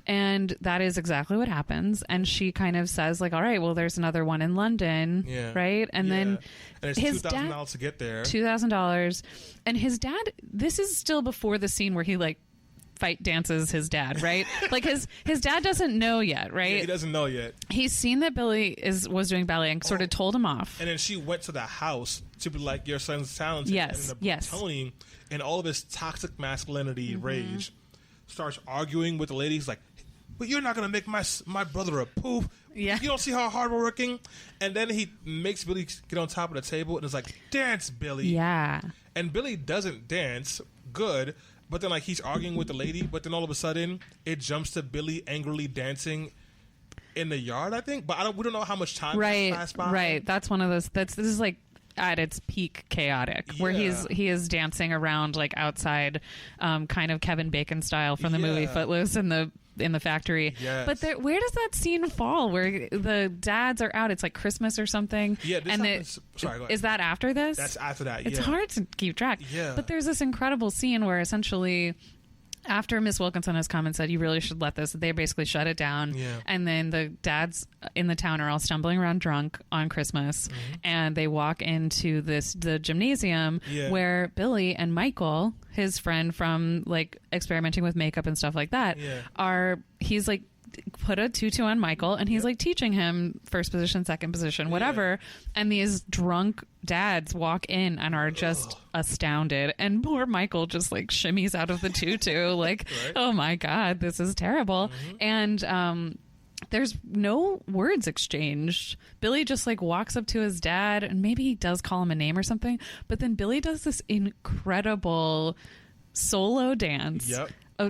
S3: And that is exactly what happens. And she kind of says, like, all right, well, there's another one in London, right? And then
S2: and it's $2,000 to get there.
S3: $2,000. And his dad, this is still before the scene where he, like, fight dances his dad, right? Like, his dad doesn't know yet, right?
S2: Yeah, he doesn't know yet.
S3: He's seen that Billy was doing ballet and sort of told him off.
S2: And then she went to the house to be like, your son's talented.
S3: Yes,
S2: and Tony, and all of his toxic masculinity, rage, starts arguing with the lady. He's like, but you're not going to make my brother a poof.
S3: Yeah.
S2: You don't see how hard we're working? And then he makes Billy get on top of the table and is like, dance, Billy.
S3: Yeah.
S2: And Billy doesn't dance good, but then like he's arguing with the lady, but then all of a sudden it jumps to Billy angrily dancing in the yard, I think. But we don't know how much time has passed by.
S3: Right. That's one of those. This is like at its peak chaotic, where he is dancing around like outside, kind of Kevin Bacon style from the movie Footloose in the factory.
S2: Yes.
S3: But where does that scene fall? Where the dads are out? It's like Christmas or something.
S2: Yeah. This happens, sorry, go ahead.
S3: Is that after this?
S2: That's after that.
S3: It's hard to keep track.
S2: Yeah.
S3: But there's this incredible scene where essentially, after Miss Wilkinson has come and said, you really should let this, they basically shut it down.
S2: Yeah.
S3: And then the dads in the town are all stumbling around drunk on Christmas. And they walk into the gymnasium where Billy and Michael, his friend from like experimenting with makeup and stuff like that, he's like put a tutu on Michael and he's like teaching him first position, second position, whatever. And these drunk dads walk in and are just astounded, and poor Michael just like shimmies out of the tutu like oh my god, this is terrible. And there's no words exchanged. Billy just like walks up to his dad and maybe he does call him a name or something, but then Billy does this incredible solo dance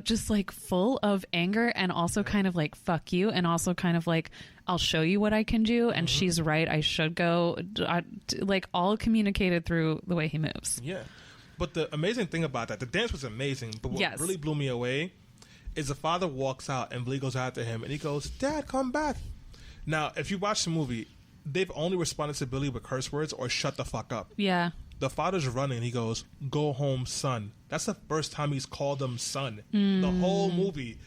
S3: just like full of anger and also kind of like fuck you, and also kind of like I'll show you what I can do, and she's right, I should go, like all communicated through the way he moves.
S2: But the amazing thing about that, the dance was amazing, but what really blew me away is the father walks out and Billy goes after him and he goes, Dad, come back. Now if you watch the movie, they've only responded to Billy with curse words or shut the fuck up. The father's running. He goes, go home, son. That's the first time he's called him son. The whole movie.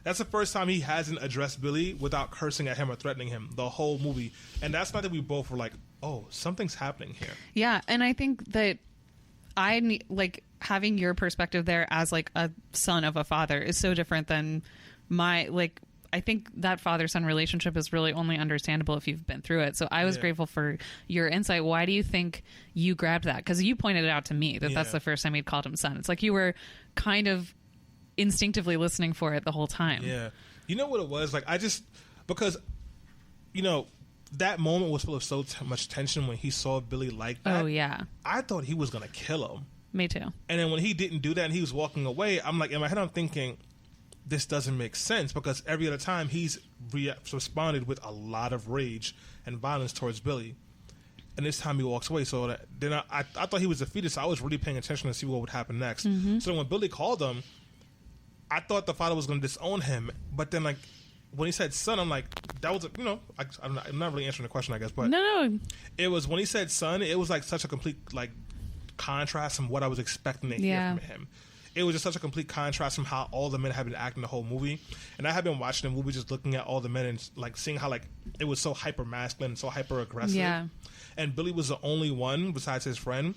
S2: That's the first time he hasn't addressed Billy without cursing at him or threatening him the whole movie. And that's not that we both were like, oh, something's happening here.
S3: Yeah, and I think that I need, like, having your perspective there as like a son of a father is so different than my, like, I think that father-son relationship is really only understandable if you've been through it. So I was grateful for your insight. Why do you think you grabbed that? Because you pointed it out to me that that's the first time you'd called him son. It's like you were kind of instinctively listening for it the whole time.
S2: Yeah. You know what it was? Like, because, you know, that moment was full of so much tension when he saw Billy like that.
S3: Oh, yeah.
S2: I thought he was going to kill him.
S3: Me too.
S2: And then when he didn't do that and he was walking away, I'm like, in my head, I'm thinking, this doesn't make sense, because every other time he's responded with a lot of rage and violence towards Billy. And this time he walks away. So then I thought he was defeated, so I was really paying attention to see what would happen next. Mm-hmm. So when Billy called him, I thought the father was going to disown him. But then, like, when he said son, I'm like, that was, you know, I'm not really answering the question, I guess. But
S3: no.
S2: It was, when he said son, it was like such a complete, like, contrast from what I was expecting to hear from him. It was just such a complete contrast from how all the men have been acting the whole movie. And I have been watching the movie just looking at all the men and, like, seeing how, like, it was so hyper masculine and so hyper aggressive. Yeah. And Billy was the only one besides his friend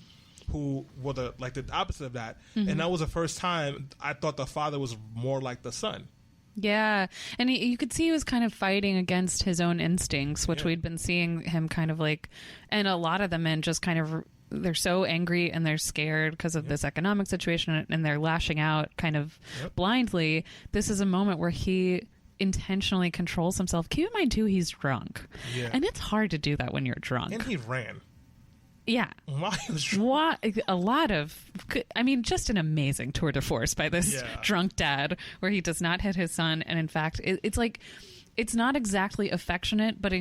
S2: who were the opposite of that. Mm-hmm. And that was the first time I thought the father was more like the son.
S3: Yeah. And you could see he was kind of fighting against his own instincts, which we'd been seeing him kind of like, and a lot of the men just kind of, they're so angry and they're scared because of this economic situation, and they're lashing out kind of blindly. This is a moment where he intentionally controls himself. Keep in mind too, he's drunk. Yeah. And it's hard to do that when you're drunk.
S2: And he ran.
S3: Yeah.
S2: While he was drunk.
S3: Just an amazing tour de force by this drunk dad, where he does not hit his son. And in fact, it's like, it's not exactly affectionate, but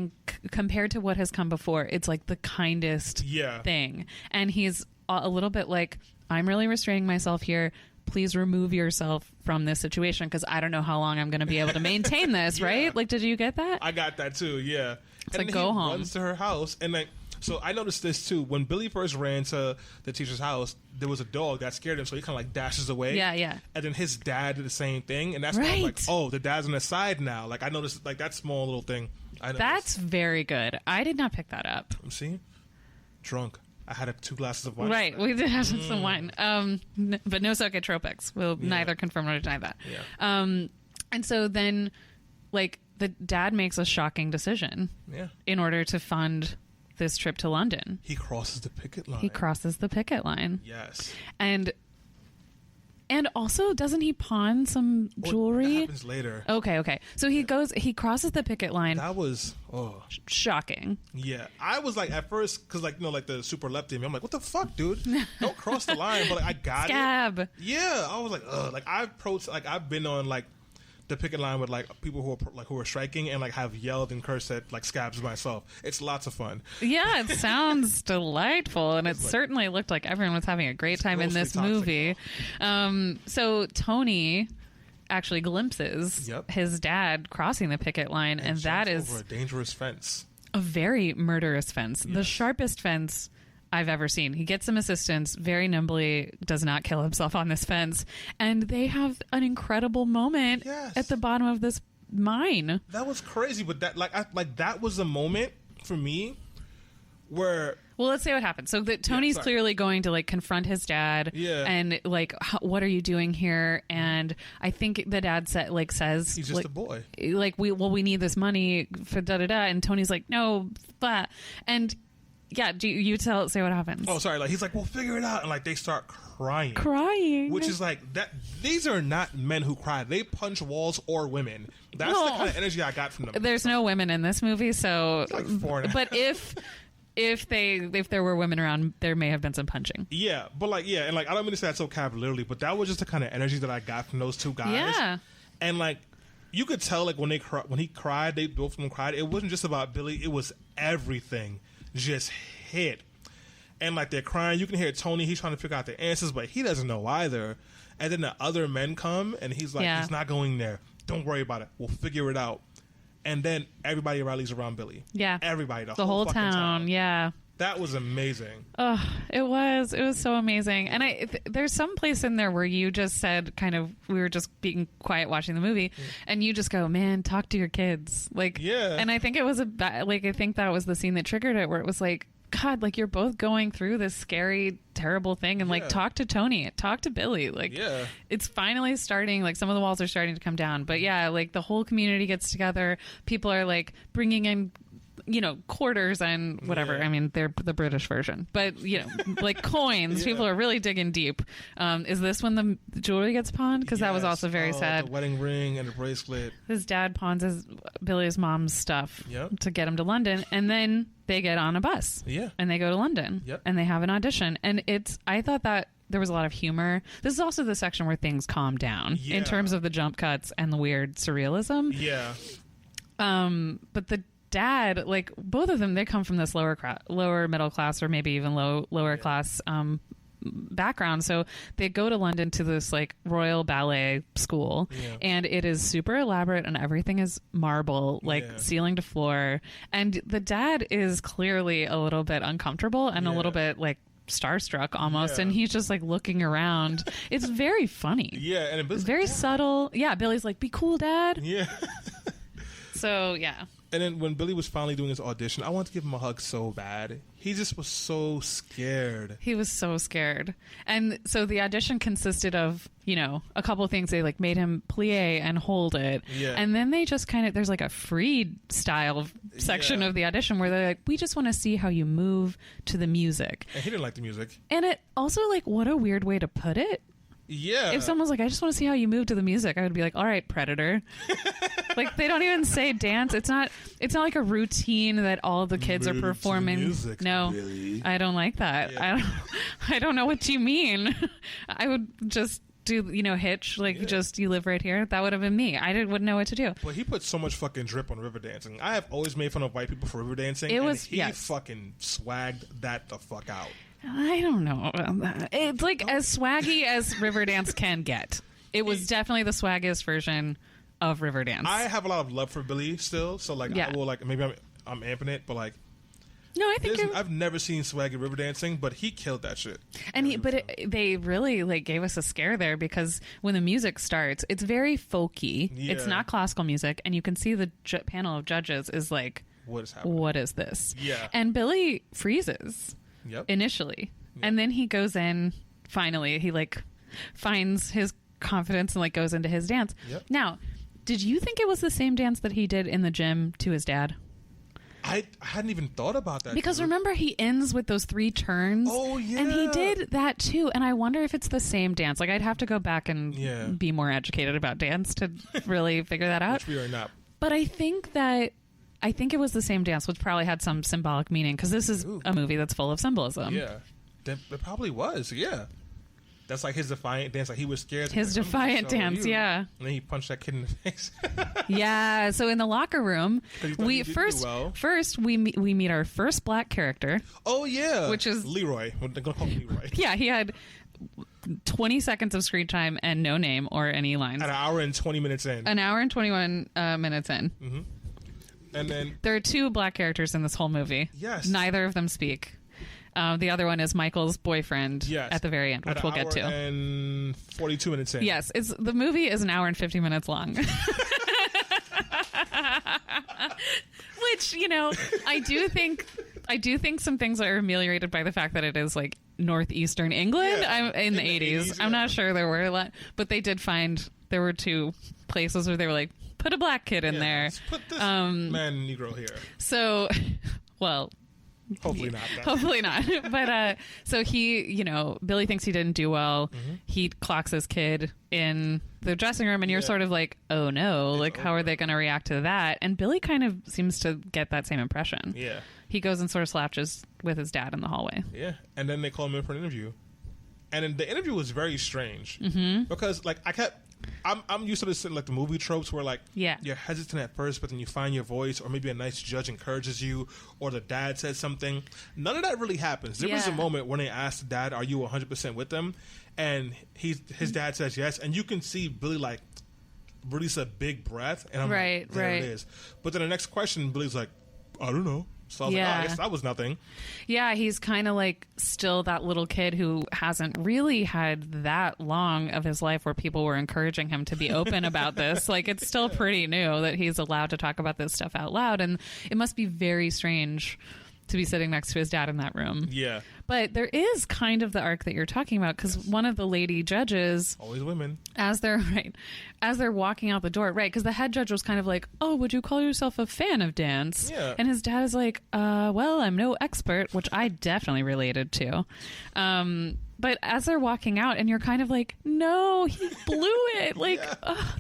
S3: compared to what has come before, it's like the kindest thing. And he's a little bit like, I'm really restraining myself here. Please remove yourself from this situation, because I don't know how long I'm going to be able to maintain this, right? Like, did you get that?
S2: I got that too, yeah.
S3: It's like, go home.
S2: He runs to her house, and like, so I noticed this too. When Billy first ran to the teacher's house, there was a dog that scared him, so he kind of like dashes away.
S3: Yeah.
S2: And then his dad did the same thing, and that's when I was like, oh, the dad's on the side now. Like, I noticed like that small little thing.
S3: That's very good. I did not pick that up.
S2: See? Drunk. I had 2 glasses of wine.
S3: Right, we did have some wine. But no psychotropics. We'll neither confirm nor deny that. Yeah. And so then, like, the dad makes a shocking decision in order to fund this trip to London.
S2: He crosses the picket line. Yes.
S3: And also, doesn't he pawn some jewelry?
S2: That happens later.
S3: Okay. So he crosses the picket line.
S2: That was
S3: shocking.
S2: Yeah, I was like, at first, because like, you know, like the super left in me, I'm like, what the fuck, dude? Don't cross the line. But like, I got
S3: it.
S2: Yeah, I was like, ugh. Like, I've been on like the picket line with like people who are striking and like have yelled and cursed at like scabs myself. It's lots of fun.
S3: Yeah, it sounds delightful, and it certainly looked like everyone was having a great time in this movie. So Tony actually glimpses his dad crossing the picket line, and that is
S2: over a dangerous fence,
S3: a very murderous fence, the sharpest fence I've ever seen. He gets some assistance, very nimbly, does not kill himself on this fence, and they have an incredible moment at the bottom of this mine.
S2: That was crazy, but that that was a moment for me where.
S3: Well, let's say what happens. So that Tony's clearly going to like confront his dad, and like, what are you doing here? And I think the dad says
S2: he's just
S3: like,
S2: a boy.
S3: Like we need this money for da da da, and Tony's like, no, blah. And yeah, do you say what happens?
S2: Oh, sorry. Like, he's like, we'll figure it out, and like they start crying,
S3: which
S2: is like that. These are not men who cry. They punch walls or women. That's the kind of energy I got from them.
S3: There's no women in this movie, so
S2: it's like 4.5.
S3: But if there were women around, there may have been some punching.
S2: Yeah, but like and like I don't mean to say that so cavalierly, but that was just the kind of energy that I got from those two guys.
S3: Yeah,
S2: and like you could tell like when he cried, they both of them cried. It wasn't just about Billy. It was everything. Just hit, and like they're crying. You can hear Tony. He's trying to figure out the answers, but he doesn't know either. And then the other men come, and he's like, "He's not going there. Don't worry about it. We'll figure it out." And then everybody rallies around Billy.
S3: Yeah,
S2: everybody,
S3: the whole town. Yeah,
S2: That was amazing.
S3: Oh, it was so amazing. And there's some place in there where you just said kind of, we were just being quiet watching the movie and you just go, man, talk to your kids. Like, yeah. And I think it was I think that was the scene that triggered it, where it was like, God, like, you're both going through this scary, terrible thing, and like, talk to Tony, talk to Billy. Like, it's finally starting, like, some of the walls are starting to come down. But yeah, like, the whole community gets together. People are like bringing in, you know, quarters and whatever. I mean, they're the British version, but, you know, like coins. People are really digging deep. Is this when the jewelry gets pawned? Because that was also very sad.
S2: The wedding ring and the bracelet.
S3: His dad pawns Billy's mom's stuff to get him to London, and then they get on a bus. And they go to London. And they have an audition. And I thought that there was a lot of humor. This is also the section where things calm down in terms of the jump cuts and the weird surrealism. But the dad, like, both of them, they come from this lower middle class, or maybe even lower class background. So they go to London to this like Royal Ballet school, and it is super elaborate, and everything is marble, like ceiling to floor. And the dad is clearly a little bit uncomfortable and a little bit like starstruck almost, and he's just like looking around. It's very funny.
S2: And
S3: it's very subtle. Billy's like, be cool, dad. So
S2: and then when Billy was finally doing his audition, I wanted to give him a hug so bad. He just was so scared.
S3: He was so scared. And so the audition consisted of, you know, a couple of things. They like made him plie and hold it. And then they just kind of, there's like a free style section of the audition where they're like, we just want to see how you move to the music.
S2: And he didn't like the music.
S3: And it also, like, what a weird way to put it. If someone was like, I just want to see how you move to the music, I would be like, all right, predator. Like, they don't even say dance. It's not like a routine that all the kids are performing.
S2: Music,
S3: no,
S2: really.
S3: I don't like that. I don't know what you mean. I would just do, you know, Hitch, like, just, you live right here. That would have been me. Wouldn't know what to do.
S2: But he put so much fucking drip on river dancing. I have always made fun of white people for river dancing. He fucking swagged that the fuck out.
S3: I don't know about that. It's like as swaggy as Riverdance can get. It was definitely the swaggiest version of Riverdance.
S2: I have a lot of love for Billy still, so like I will, like, maybe I'm amping it, but like,
S3: no, I think
S2: I've never seen swaggy river dancing, but he killed that shit.
S3: And they really like gave us a scare there, because when the music starts, it's very folky. It's not classical music, and you can see the panel of judges is like,
S2: what is happening?
S3: What is this? And Billy freezes. Initially. And then he goes in, finally, he like finds his confidence and like goes into his dance. Now, did you think it was the same dance that he did in the gym to his dad?
S2: I hadn't even thought about that.
S3: Because remember, he ends with those 3 turns.
S2: Oh, yeah.
S3: And he did that too. And I wonder if it's the same dance. Like, I'd have to go back and be more educated about dance to really figure that out.
S2: Which we are not.
S3: But I think it was the same dance, which probably had some symbolic meaning, because this is a movie that's full of symbolism.
S2: It probably was. That's like his defiant dance. Like, he was scared.
S3: His defiant dance, And
S2: then he punched that kid in the face.
S3: So in the locker room, we meet our first black character.
S2: Oh yeah,
S3: which is
S2: Leroy. They're gonna call him Leroy.
S3: He had 20 seconds of screen time and no name or any lines.
S2: An hour and 20 minutes in.
S3: An hour and 21 minutes in.
S2: Mm-hmm. And then
S3: there are 2 black characters in this whole movie. Neither of them speak. The other one is Michael's boyfriend at the very end, which we'll get to.
S2: And 42 minutes in.
S3: The movie is an hour and 50 minutes long. Which, you know, I do think some things are ameliorated by the fact that it is like northeastern England. In the 80s. I'm not sure there were a lot, but they did find there were 2 places where they were like, put a black kid in there.
S2: Put this man Negro here.
S3: So, well,
S2: hopefully not.
S3: Hopefully not. But so he, you know, Billy thinks he didn't do well. He clocks his kid in the dressing room, and you're sort of like, oh no, like, how are they going to react to that? And Billy kind of seems to get that same impression. He goes and sort of slouches with his dad in the hallway.
S2: And then they call him in for an interview. And the interview was very strange. Because, like, I'm used to this, like, the movie tropes where, like, you're hesitant at first, but then you find your voice, or maybe a nice judge encourages you, or the dad says something. None of that really happens. There was a moment when they asked the dad, are you 100% with them? And his dad says yes, and you can see Billy, like, release a big breath, and I'm like, there it is. But then the next question, Billy's like, I don't know. So I was like, oh, I guess that was nothing.
S3: Yeah, he's kind of like still that little kid who hasn't really had that long of his life where people were encouraging him to be open about this. Like, it's still pretty new that he's allowed to talk about this stuff out loud. And it must be very strange to be sitting next to his dad in that room.
S2: Yeah.
S3: But there is kind of the arc that you're talking about, because one of the lady judges,
S2: always women,
S3: as they're walking out the door, right? Because the head judge was kind of like, "Oh, would you call yourself a fan of dance?"
S2: Yeah.
S3: And his dad is like, "Well, I'm no expert," which I definitely related to. But as they're walking out, and you're kind of like, "No, he blew it! Like,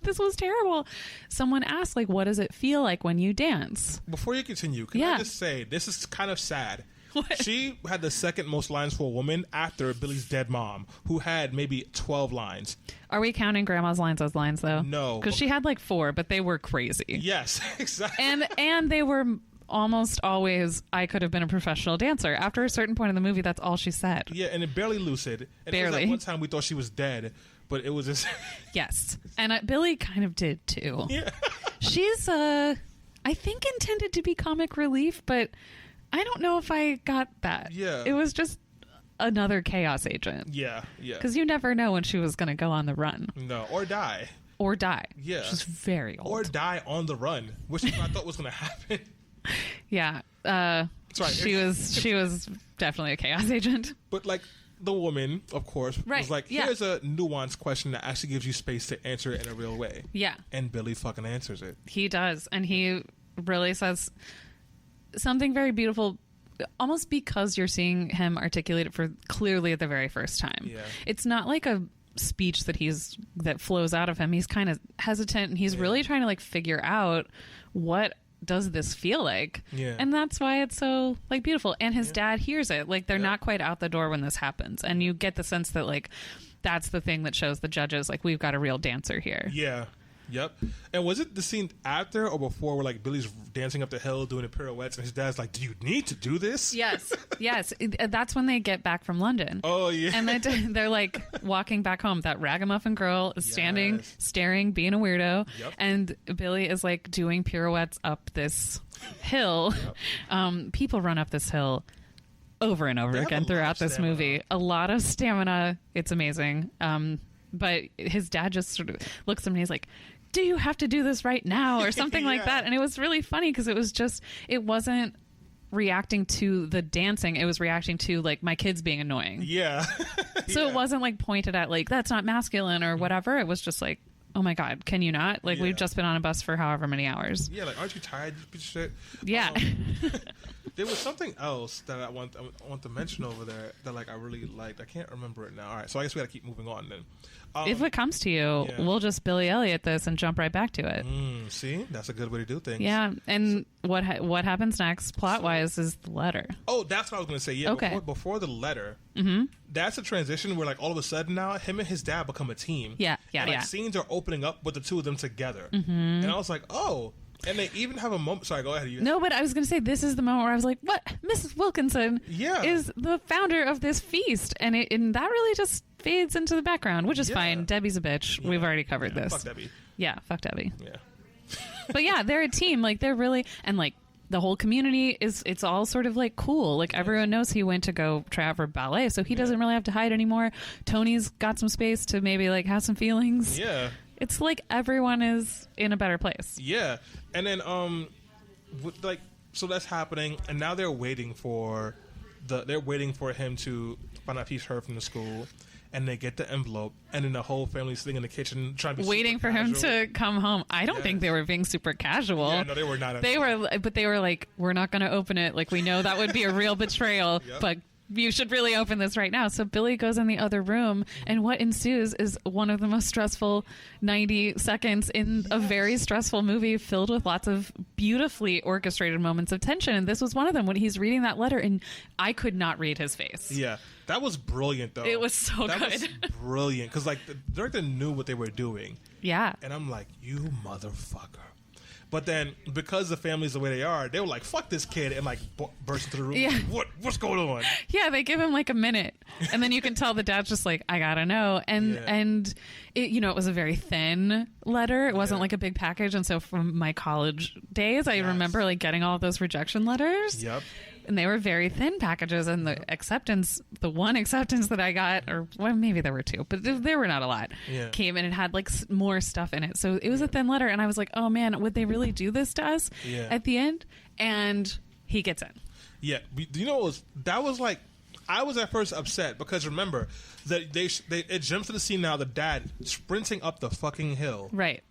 S3: this was terrible." Someone asked, like, "What does it feel like when you dance?"
S2: Before you continue, can I just say this is kind of sad. What? She had the second most lines for a woman after Billy's dead mom, who had maybe 12 lines.
S3: Are we counting Grandma's lines as lines, though?
S2: No.
S3: Because she had like 4, but they were crazy.
S2: Yes, exactly.
S3: And they were almost always, "I could have been a professional dancer." After a certain point in the movie, that's all she said.
S2: Yeah, and it barely lucid. And
S3: barely.
S2: It was like one time we thought she was dead, but it was just...
S3: Yes. And Billy kind of did, too.
S2: Yeah.
S3: She's, I think, intended to be comic relief, but... I don't know if I got that.
S2: Yeah.
S3: It was just another chaos agent.
S2: Yeah, yeah.
S3: Because you never know when she was going to go on the run.
S2: No, or die.
S3: Or die.
S2: Yeah.
S3: She's very old.
S2: Or die on the run, which I thought was going to happen.
S3: Yeah.
S2: Sorry.
S3: She was definitely a chaos agent.
S2: But, like, the woman, of course, was like, here's a nuanced question that actually gives you space to answer it in a real way.
S3: Yeah.
S2: And Billy fucking answers it.
S3: He does. And he really says... something very beautiful, almost because you're seeing him articulate it for clearly at the very first time.
S2: Yeah.
S3: It's not like a speech that flows out of him. He's kind of hesitant, and he's really trying to like figure out what does this feel like.
S2: Yeah.
S3: And that's why it's so like beautiful. And his dad hears it. Like, they're not quite out the door when this happens. And you get the sense that like that's the thing that shows the judges like, we've got a real dancer here.
S2: Yeah. Yep. And was it the scene after or before where like Billy's dancing up the hill doing the pirouettes and his dad's like, "Do you need to do this?"
S3: Yes. Yes. That's when they get back from London.
S2: Oh, yeah.
S3: And they're like walking back home. That ragamuffin girl is standing, staring, being a weirdo.
S2: Yep.
S3: And Billy is like doing pirouettes up this hill. Yep. People run up this hill over and over again throughout this movie. A lot of stamina. It's amazing. But his dad just sort of looks at him and he's like, "Do you have to do this right now?" or something like that. And it was really funny because it wasn't reacting to the dancing. It was reacting to like my kids being annoying.
S2: Yeah.
S3: So it wasn't like pointed at like, "That's not masculine" or whatever. It was just like, "Oh my God, can you not? Like, we've just been on a bus for however many hours."
S2: Yeah, like, aren't you tired, you piece of shit?
S3: Yeah.
S2: There was something else that I want to mention over there that like I really liked. I can't remember it now. All right, so I guess we got to keep moving on then.
S3: If it comes to you, we'll just Billy Elliot this and jump right back to it.
S2: See, that's a good way to do things.
S3: Yeah, and what happens next, plot-wise, is the letter.
S2: Oh, that's what I was going to say. Yeah,
S3: okay.
S2: Before the letter, that's a transition where like all of a sudden now him and his dad become a team.
S3: Yeah,
S2: and, like, scenes are opening up with the two of them together. And I was like, oh. And they even have a moment. Sorry, go ahead.
S3: No, but I was going to say this is the moment where I was like, "What? Mrs. Wilkinson is the founder of this feast," and that really just fades into the background, which is fine. Debbie's a bitch. Yeah. We've already covered this.
S2: Fuck Debbie.
S3: Yeah, fuck Debbie.
S2: Yeah.
S3: But yeah, they're a team. Like, they're really, and like the whole community it's all sort of like cool. Like, everyone knows he went to go try out for ballet, so he doesn't really have to hide anymore. Tony's got some space to maybe like have some feelings.
S2: Yeah.
S3: It's like everyone is in a better place.
S2: Yeah. And then, so that's happening, and now they're waiting for him to find out he's heard from the school, and they get the envelope, and then the whole family's sitting in the kitchen trying to be
S3: waiting for him to come home. I don't think they were being super casual.
S2: Yeah, no, they were not.
S3: They were like, "We're not going to open it. Like, we know that would be a real betrayal, but you should really open this right now." So Billy goes in the other room, and what ensues is one of the most stressful 90 seconds in a very stressful movie filled with lots of beautifully orchestrated moments of tension. And this was one of them when he's reading that letter, and I could not read his face.
S2: Yeah, that was brilliant, though.
S3: It was so good.
S2: That was brilliant, because like the director knew what they were doing.
S3: Yeah.
S2: And I'm like, you motherfucker. But then, because the family's the way they are, they were like, fuck this kid, and like burst into the room.
S3: Yeah.
S2: What's going on?
S3: Yeah, they give him like a minute, and then you can tell the dad's just like, I gotta know. And it, it was a very thin letter. It wasn't like a big package. And so from my college days, I remember like getting all of those rejection letters.
S2: Yep.
S3: And they were very thin packages, and the one acceptance that I got, or well, maybe there were two, but there were not a lot, came and it had like more stuff in it. So it was a thin letter, and I was like, oh man, would they really do this to us at the end? And he gets in. Yeah.
S2: That was like, I was at first upset because remember that it jumps to the scene now, the dad sprinting up the fucking hill.
S3: Right.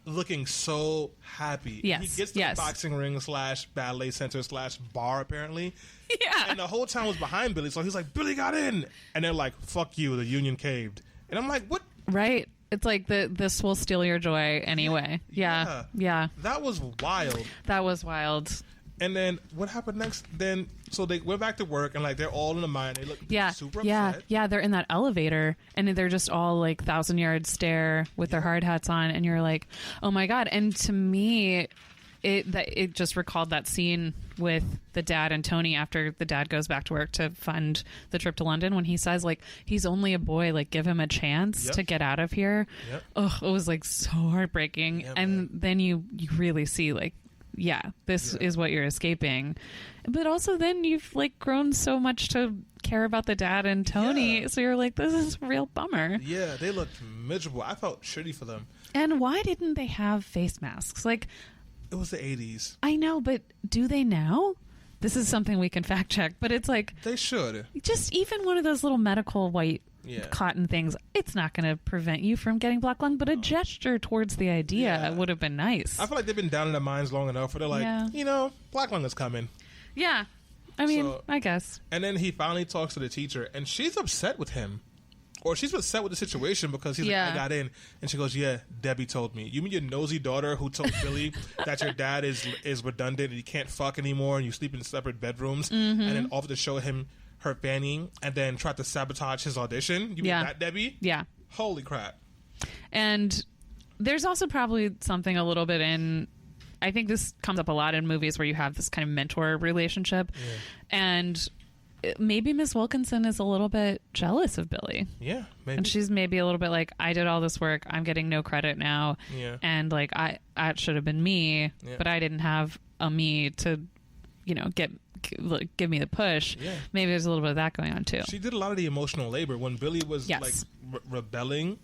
S2: Looking so happy.
S3: Yes.
S2: He gets to the boxing ring / ballet center / bar, apparently.
S3: Yeah.
S2: And the whole time was behind Billy. So he's like, Billy got in. And they're like, fuck you, the union caved. And I'm like, what?
S3: Right. It's like this will steal your joy anyway. Yeah.
S2: That was wild.
S3: That was wild.
S2: And then what happened next? So they went back to work, and like they're all in the mine. They look super upset.
S3: Yeah, they're in that elevator, and they're just all like 1,000-yard stare with their hard hats on, and you're like, oh my god. And to me, it just recalled that scene with the dad and Tony after the dad goes back to work to fund the trip to London, when he says like, he's only a boy, like give him a chance to get out of here. It was like so heartbreaking. And then you really see like, this is what you're escaping. But also then you've like grown so much to care about the dad and Tony, so you're like, this is a real bummer.
S2: Yeah, they looked miserable. I felt shitty for them.
S3: And why didn't they have face masks? Like,
S2: it was the 80s.
S3: I know, but do they now? This is something we can fact check, but it's like,
S2: they should.
S3: Just even one of those little medical white cotton things, it's not going to prevent you from getting black lung, but a gesture towards the idea would have been nice.
S2: I feel like they've been down in their minds long enough where they're like, black lung is coming.
S3: Yeah. I mean, I guess.
S2: And then he finally talks to the teacher, and she's upset with him. Or she's upset with the situation because he's like, I got in. And she goes, yeah, Debbie told me. You mean your nosy daughter who told Billy that your dad is redundant and you can't fuck anymore and you sleep in separate bedrooms, and then offered to show him her fanny and then tried to sabotage his audition? You mean that, Debbie?
S3: Yeah.
S2: Holy crap.
S3: And there's also probably something a little bit in... I think this comes up a lot in movies where you have this kind of mentor relationship. And maybe Miss Wilkinson is a little bit jealous of Billy.
S2: Yeah, maybe.
S3: And she's maybe a little bit like, I did all this work, I'm getting no credit now.
S2: Yeah.
S3: And like, it should have been me, but I didn't have a me to, give me the push. Yeah. Maybe there's a little bit of that going on too.
S2: She did a lot of the emotional labor. When Billy was like rebelling,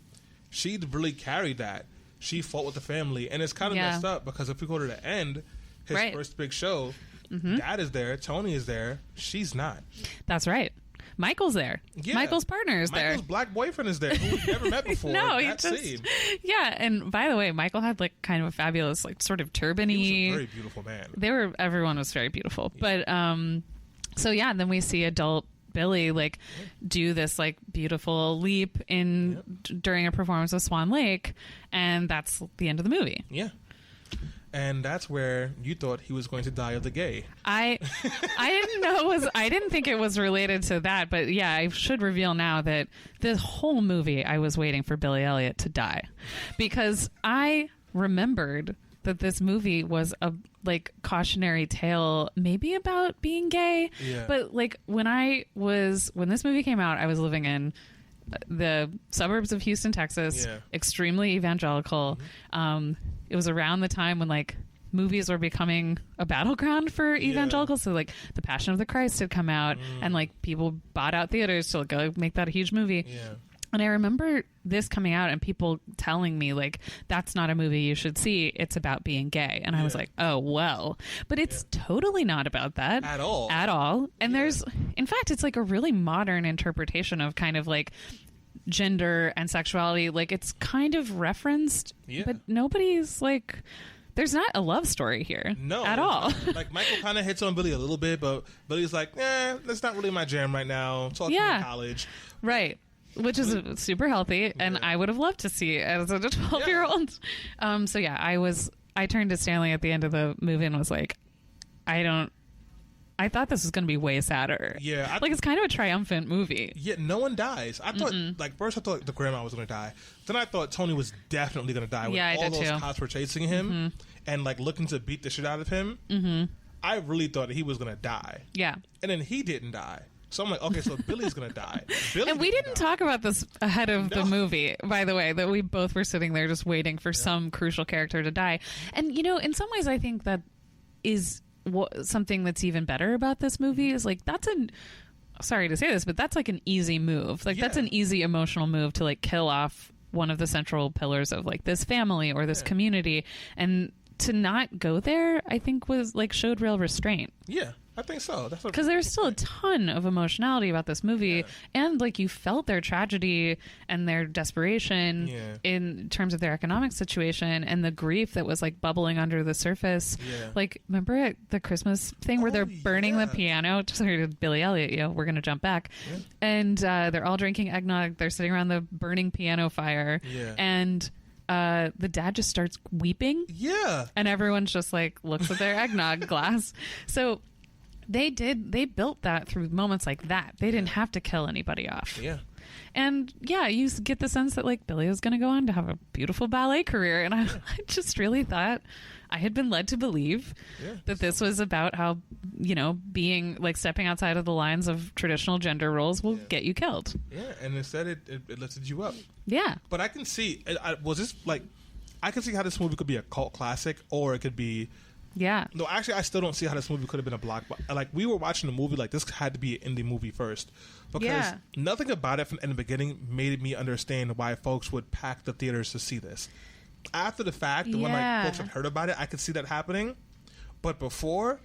S2: she really carried that. She fought with the family, and it's kind of messed up because if we go to the end, his first big show, Dad is there, Tony is there, she's not.
S3: That's right. Michael's there. Yeah. Michael's partner is there.
S2: Michael's black boyfriend is there, who we've never met before. Scene.
S3: Yeah, and by the way, Michael had like kind of a fabulous, like sort of turban-y.
S2: He was a very beautiful man.
S3: Everyone was very beautiful, but so yeah, then we see adult Billy like do this like beautiful leap during a performance of Swan Lake, and that's the end of the movie.
S2: Yeah. And that's where you thought he was going to die of the gay.
S3: I didn't think it was related to that, but yeah, I should reveal now that the whole movie I was waiting for Billy Elliot to die, because I remembered that this movie was a like cautionary tale maybe about being gay. Yeah. But like when this movie came out, I was living in the suburbs of Houston, Texas, extremely evangelical. It was around the time when like movies were becoming a battleground for evangelicals. So like The Passion of the Christ had come out, and like people bought out theaters to go make that a huge movie. Yeah. And I remember this coming out and people telling me, like, that's not a movie you should see. It's about being gay. And I was like, oh, well. But it's totally not about that.
S2: At all.
S3: At all. And there's, in fact, it's like a really modern interpretation of kind of like gender and sexuality. Like, it's kind of referenced, but nobody's like... There's not a love story here. No. At all.
S2: Like, Michael kind of hits on Billy a little bit, but Billy's like, that's not really my jam right now. Talking in college.
S3: Right. Which is super healthy, and I would have loved to see it as a 12-year-old. So yeah, I turned to Stanley at the end of the movie and was like, I I thought this was going to be way sadder.
S2: Yeah.
S3: Like, it's kind of a triumphant movie.
S2: Yeah, no one dies. I thought, like, first I thought the grandma was going to die. Then I thought Tony was definitely going to die when all those cops were chasing him and, like, looking to beat the shit out of him. I really thought that he was going to die.
S3: Yeah.
S2: And then he didn't die. So I'm like, okay, so Billy's going to die.
S3: And we didn't talk about this ahead of the movie, by the way, that we both were sitting there just waiting for some crucial character to die. And, you know, in some ways I think that is something that's even better about this movie is, like, sorry to say this, but that's like an easy move. Like, that's an easy emotional move to, like, kill off one of the central pillars of, like, this family or this community. And to not go there, I think was, like, showed real restraint.
S2: Yeah. I think so.
S3: Because there's still a ton of emotionality about this movie, and like you felt their tragedy and their desperation in terms of their economic situation and the grief that was like bubbling under the surface. Like, remember at the Christmas thing where they're burning the piano? Sorry to Billy Elliot, we're gonna jump back, and they're all drinking eggnog. They're sitting around the burning piano fire, and the dad just starts weeping. And everyone's just like looks at their eggnog glass. So they built that through moments like that. They didn't have to kill anybody off. And you get the sense that like Billy was going to go on to have a beautiful ballet career. And I just really thought I had been led to believe that this was about how, you know, being like stepping outside of the lines of traditional gender roles will get you killed.
S2: And instead it lifted you up. But I can see, I can see how this movie could be a cult classic, or it could be. No, actually, I still don't see how this movie could have been a blockbuster. Like, we were watching the movie, like, this had to be an indie movie first. Because nothing about it in the beginning made me understand why folks would pack the theaters to see this. After the fact, when like folks had heard about it, I could see that happening. But before,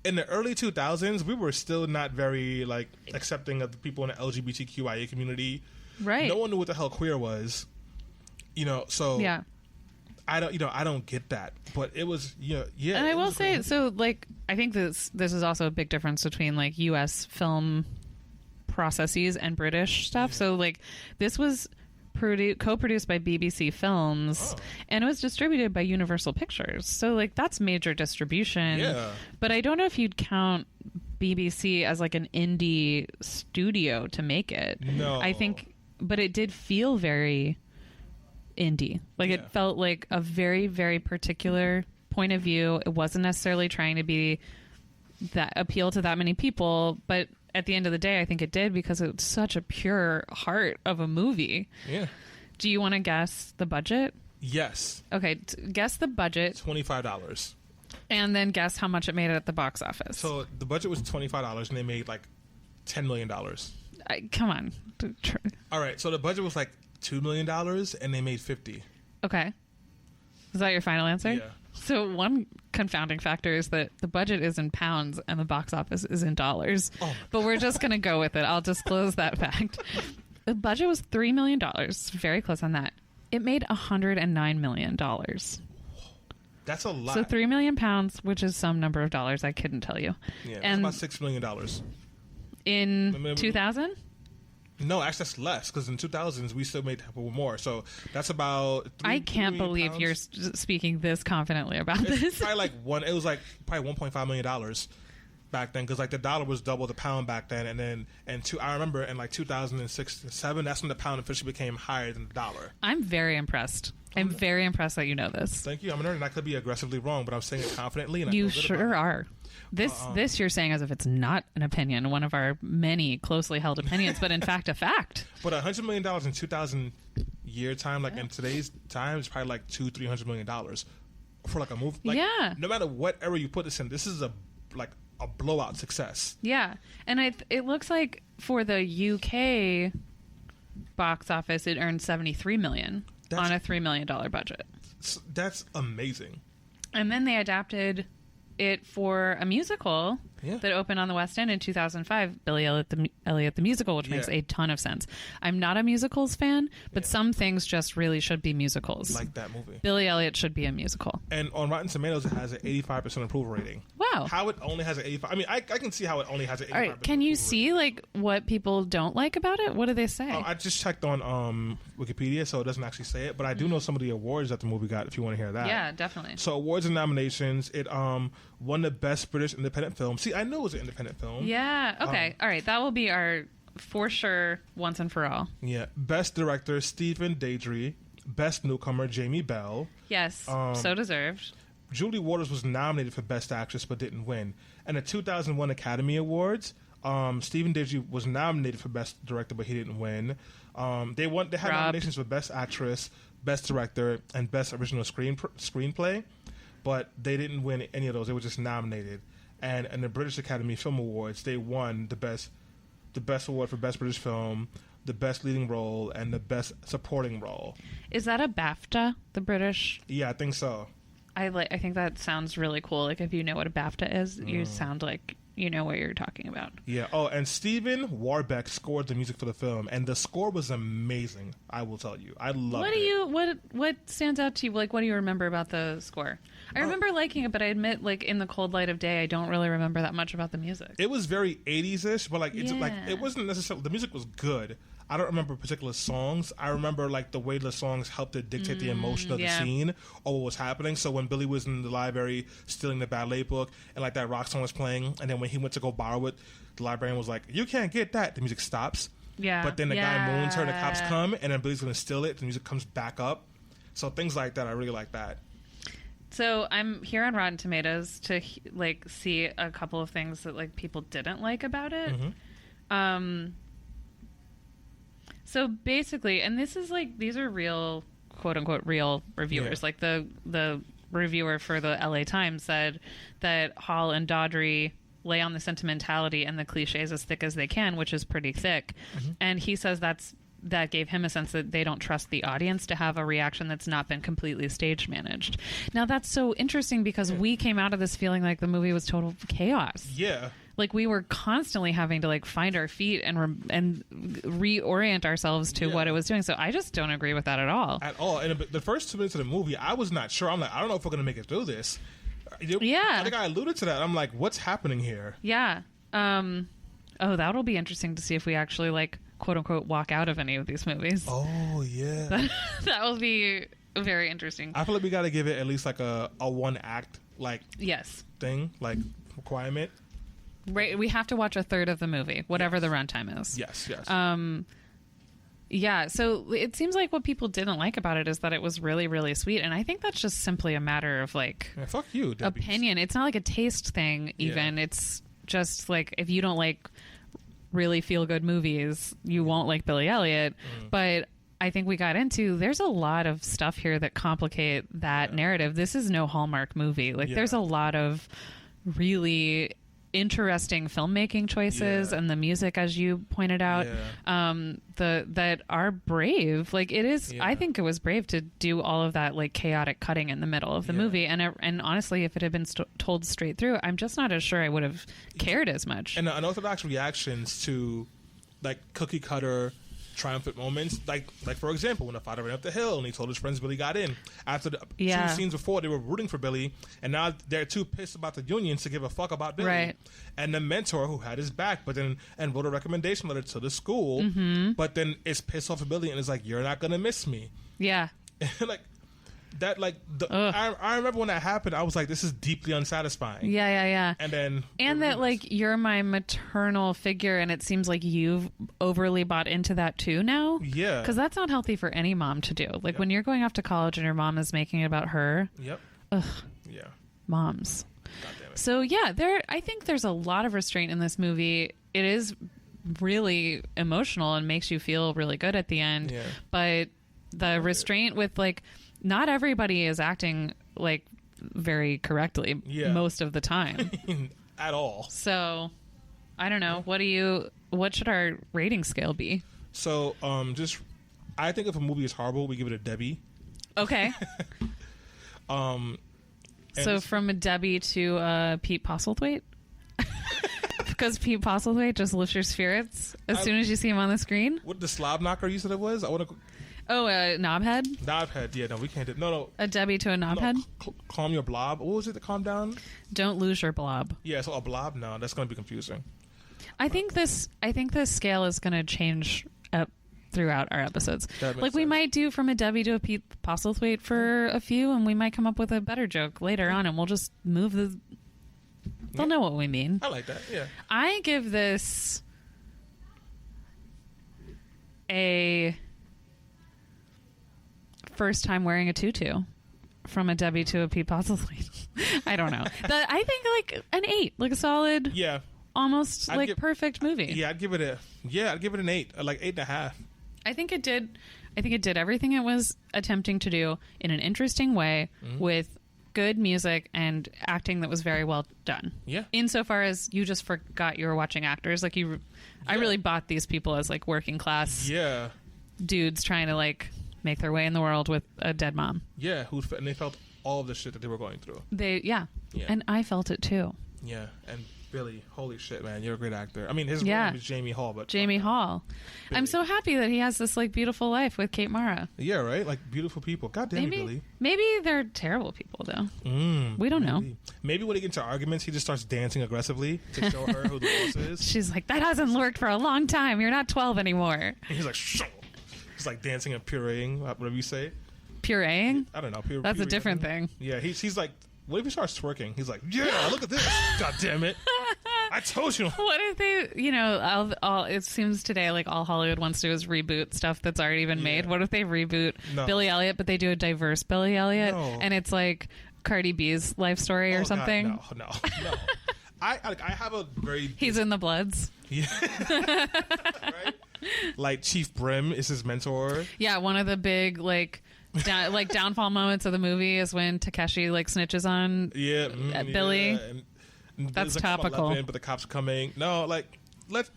S2: in the early 2000s, we were still not very, like, accepting of the people in the LGBTQIA community. No one knew what the hell queer was. You know, so... I don't get that, but it was, And
S3: I will say, so like, I think this is also a big difference between like U.S. film processes and British stuff. So like, this was co-produced by BBC Films, and it was distributed by Universal Pictures. So like, that's major distribution. But I don't know if you'd count BBC as like an indie studio to make it. I think, but it did feel very indie. Like, it felt like a very, very particular point of view. It wasn't necessarily trying to be that appeal to that many people, but at the end of the day, I think it did, because it's such a pure heart of a movie. Do you want to guess the budget?
S2: Yes.
S3: Okay, guess the budget.
S2: $25.
S3: And then guess how much it made at the box office.
S2: So the budget was $25, and they made like $10 million.
S3: Come on.
S2: All right, so the budget was like $2 million, and they made 50.
S3: Okay. Is that your final answer? So one confounding factor is that the budget is in pounds and the box office is in dollars. But we're just going to go with it. I'll disclose that fact. The budget was $3 million. Very close on that. It made $109 million.
S2: That's a lot.
S3: So 3 million pounds, which is some number of dollars. I couldn't tell you.
S2: And about $6 million.
S3: In 2000?
S2: No, actually, that's less, because in 2000s we still made more. So that's about.
S3: I can't believe you're speaking this confidently about this.
S2: Probably like it was like probably $1.5 million back then, because like the dollar was double the pound back then, I remember in like 2006 and 7, that's when the pound officially became higher than the dollar.
S3: I'm very impressed. I'm very impressed that you know this.
S2: Thank you. I'm a nerd, and I could be aggressively wrong, but I'm saying it confidently. And
S3: you sure are. This you're saying as if it's not an opinion, one of our many closely held opinions, but in fact a fact.
S2: But $100 million in 2000 year time, like in today's time, is probably like $200-300 million for like a movie. Like, no matter what era you put this in, this is a blowout success.
S3: And it looks like for the UK box office, it earned $73 million on a $3 million budget.
S2: That's amazing.
S3: And then they adapted it for a musical that opened on the West End in 2005, Billy Elliot the Musical, which makes a ton of sense. I'm not a musicals fan, but some things just really should be musicals.
S2: Like that movie.
S3: Billy Elliot should be a musical.
S2: And on Rotten Tomatoes, it has an 85% approval rating.
S3: Wow.
S2: How it only has an 85%. I mean, I can see how it only has an 85%.
S3: All right, can you see like what people don't like about it? What do they say?
S2: I just checked on Wikipedia, so it doesn't actually say it, but I do know some of the awards that the movie got, if you want to hear that.
S3: Yeah, definitely.
S2: So awards and nominations, it won the Best British Independent Film. See, See, I knew it was an independent film.
S3: Yeah. Okay. All right. That will be our, for sure, once and for all.
S2: Yeah. Best director, Stephen Daldry. Best newcomer, Jamie Bell.
S3: Yes. So deserved.
S2: Julie Waters was nominated for Best Actress but didn't win. And the 2001 Academy Awards, Stephen Daldry was nominated for Best Director but he didn't win. They had nominations for Best Actress, Best Director, and Best Original Screenplay, but they didn't win any of those. They were just nominated. And in the British Academy Film Awards, they won the best award for Best British Film, the Best Leading Role, and the Best Supporting Role.
S3: Is that a BAFTA, the British?
S2: Yeah, I think so.
S3: I think that sounds really cool. Like, if you know what a BAFTA is, you sound like you know what you're talking about.
S2: Yeah. Oh, and Stephen Warbeck scored the music for the film, and the score was amazing. I will tell you, I loved it.
S3: What stands out to you? Like, what do you remember about the score? I remember liking it, but I admit, like, in the cold light of day, I don't really remember that much about the music.
S2: It was very 80s-ish, but like it wasn't necessarily. The music was good. I don't remember particular songs. I remember like the way the songs helped to dictate the emotion of the scene or what was happening. So when Billy was in the library stealing the ballet book and like that rock song was playing, and then when he went to go borrow it, the librarian was like, "You can't get that." The music stops.
S3: Yeah.
S2: But then the guy moons her, and the cops come, and then Billy's gonna steal it. The music comes back up. So things like that, I really like that.
S3: So I'm here on Rotten Tomatoes to like see a couple of things that like people didn't like about it. So basically, and this is like, these are real, quote unquote, real reviewers. Yeah. Like the reviewer for the LA Times said that Hall and Daldry lay on the sentimentality and the cliches as thick as they can, which is pretty thick. And he says that gave him a sense that they don't trust the audience to have a reaction that's not been completely stage managed. Now that's so interesting because we came out of this feeling like the movie was total chaos.
S2: Yeah.
S3: Like we were constantly having to like find our feet and reorient ourselves to what it was doing. So I just don't agree with that at all.
S2: At all. And the first 2 minutes of the movie, I was not sure. I'm like, I don't know if we're going to make it through this.
S3: Yeah.
S2: I think I alluded to that. I'm like, what's happening here?
S3: Yeah. Oh, that'll be interesting to see if we actually like, quote unquote, walk out of any of these movies.
S2: Oh, yeah.
S3: That will be very interesting.
S2: I feel like we got to give it at least like a one act like thing, like requirement.
S3: Right, we have to watch a third of the movie, whatever the runtime is.
S2: Yes.
S3: Yeah, so it seems like what people didn't like about it is that it was really, really sweet, and I think that's just simply a matter of like
S2: fuck you,
S3: opinion. It's not like a taste thing, even. Yeah. It's just like if you don't like really feel good movies, you won't like Billy Elliot. But I think we got into there's a lot of stuff here that complicate that narrative. This is no Hallmark movie. Like there's a lot of really interesting filmmaking choices and the music, as you pointed out, that are brave. Like it is, I think it was brave to do all of that like chaotic cutting in the middle of the movie. And honestly, if it had been told straight through, I'm just not as sure I would have cared as much. And
S2: unorthodox reactions to like cookie cutter triumphant moments, like for example, when the father ran up the hill and he told his friends Billy got in. After the 2 scenes before, they were rooting for Billy, and now they're too pissed about the unions to give a fuck about Billy.
S3: Right.
S2: And the mentor who had his back, but then and wrote a recommendation letter to the school, but then is pissed off at Billy and is like, "You're not gonna miss me."
S3: Yeah.
S2: Like that. Like I remember when that happened, I was like, "This is deeply unsatisfying."
S3: Yeah.
S2: And
S3: that like you're my maternal figure, and it seems like you've overly bought into that too now.
S2: Yeah,
S3: because that's not healthy for any mom to do. Like when you're going off to college and your mom is making it about her.
S2: Yep.
S3: Ugh.
S2: Yeah.
S3: Moms.
S2: God damn it.
S3: So yeah, I think there's a lot of restraint in this movie. It is really emotional and makes you feel really good at the end.
S2: Yeah.
S3: But the restraint with like. Not everybody is acting like very correctly most of the time
S2: at all.
S3: So I don't know. What should our rating scale be?
S2: So I think if a movie is horrible, we give it a Debbie.
S3: Okay. So from a Debbie to Pete Postlethwaite? Because Pete Postlethwaite just lifts your spirits as soon as you see him on the screen?
S2: What the slob knocker you said it was? I want to.
S3: Oh, a knobhead?
S2: Knobhead, yeah, no, we can't do no.
S3: A Debbie to a knobhead?
S2: No, calm your blob. What was it to calm down?
S3: Don't lose your blob.
S2: Yeah, so a blob? No, that's going to be confusing.
S3: I think this scale is going to change up throughout our episodes. Like we might do from a Debbie to a Pete Postlethwaite for a few, and we might come up with a better joke later on, and we'll just move the They'll know what we mean.
S2: I like that. Yeah.
S3: I give this a first time wearing a tutu from a Debbie to a Pete Postlethwaite. I don't know. I think like an 8, like a solid, almost perfect movie.
S2: Yeah, I'd give it an 8, like 8.5.
S3: I think it did everything it was attempting to do in an interesting way with good music and acting that was very well done.
S2: Yeah.
S3: Insofar as you just forgot you were watching actors, like I really bought these people as like working class dudes trying to like make their way in the world with a dead mom.
S2: Yeah, and they felt all of the shit that they were going through.
S3: And I felt it too.
S2: Yeah, and Billy, holy shit, man, you're a great actor. I mean, his name is Jamie Hall, but
S3: Jamie Hall.
S2: Billy.
S3: I'm so happy that he has this like beautiful life with Kate Mara.
S2: Yeah, right. Like beautiful people. God damn it, Billy.
S3: Maybe they're terrible people though. We don't know.
S2: Maybe when they get into arguments, he just starts dancing aggressively to show her who the boss is.
S3: She's like, that hasn't worked for a long time. You're not 12 anymore. And
S2: he's like, shh. He's like dancing and pureeing, whatever you say.
S3: Pureeing?
S2: I don't know.
S3: That's a different thing.
S2: Yeah, he's like, what if he starts twerking? He's like, yeah, look at this. God damn it. I told you.
S3: What if they, all it seems today like all Hollywood wants to do is reboot stuff that's already been made. What if they reboot Billy Elliot, but they do a diverse Billy Elliot? No. And it's like Cardi B's life story or something?
S2: God, no. I have a very...
S3: He's in the Bloods.
S2: Yeah. Right? Like Chief Brim is his mentor.
S3: Yeah, one of the big downfall moments of the movie is when Takeshi like snitches on Billy. And that's topical.
S2: 11, but the cops are coming. No, like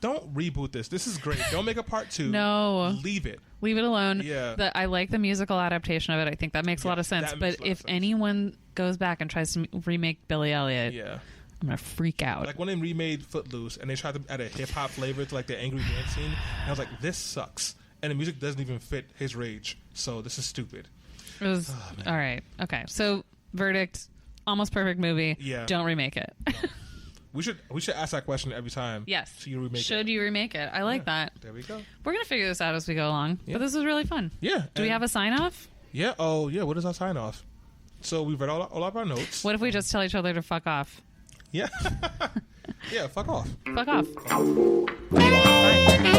S2: don't reboot this. This is great. Don't make a part 2.
S3: No,
S2: leave it
S3: alone.
S2: Yeah,
S3: I like the musical adaptation of it. I think that makes a lot of sense. But if anyone goes back and tries to remake Billy Elliot, I'm gonna freak out.
S2: Like when they remade Footloose and they tried to add a hip hop flavor to like the angry dance scene, and I was like, this sucks. And the music doesn't even fit his rage, so this is stupid.
S3: It was all right. Okay, so verdict: almost perfect movie.
S2: Yeah,
S3: don't remake it.
S2: No. We should ask that question every time.
S3: Yes.
S2: Should you
S3: remake it? I like that.
S2: There we go.
S3: We're gonna figure this out as we go along. But this was really fun.
S2: Yeah.
S3: Do we have a sign off?
S2: Yeah. Oh yeah. What is our sign off? So we've read all of our notes.
S3: What if we just tell each other to fuck off?
S2: Yeah. Yeah. Fuck off.
S3: Fuck off. Bye.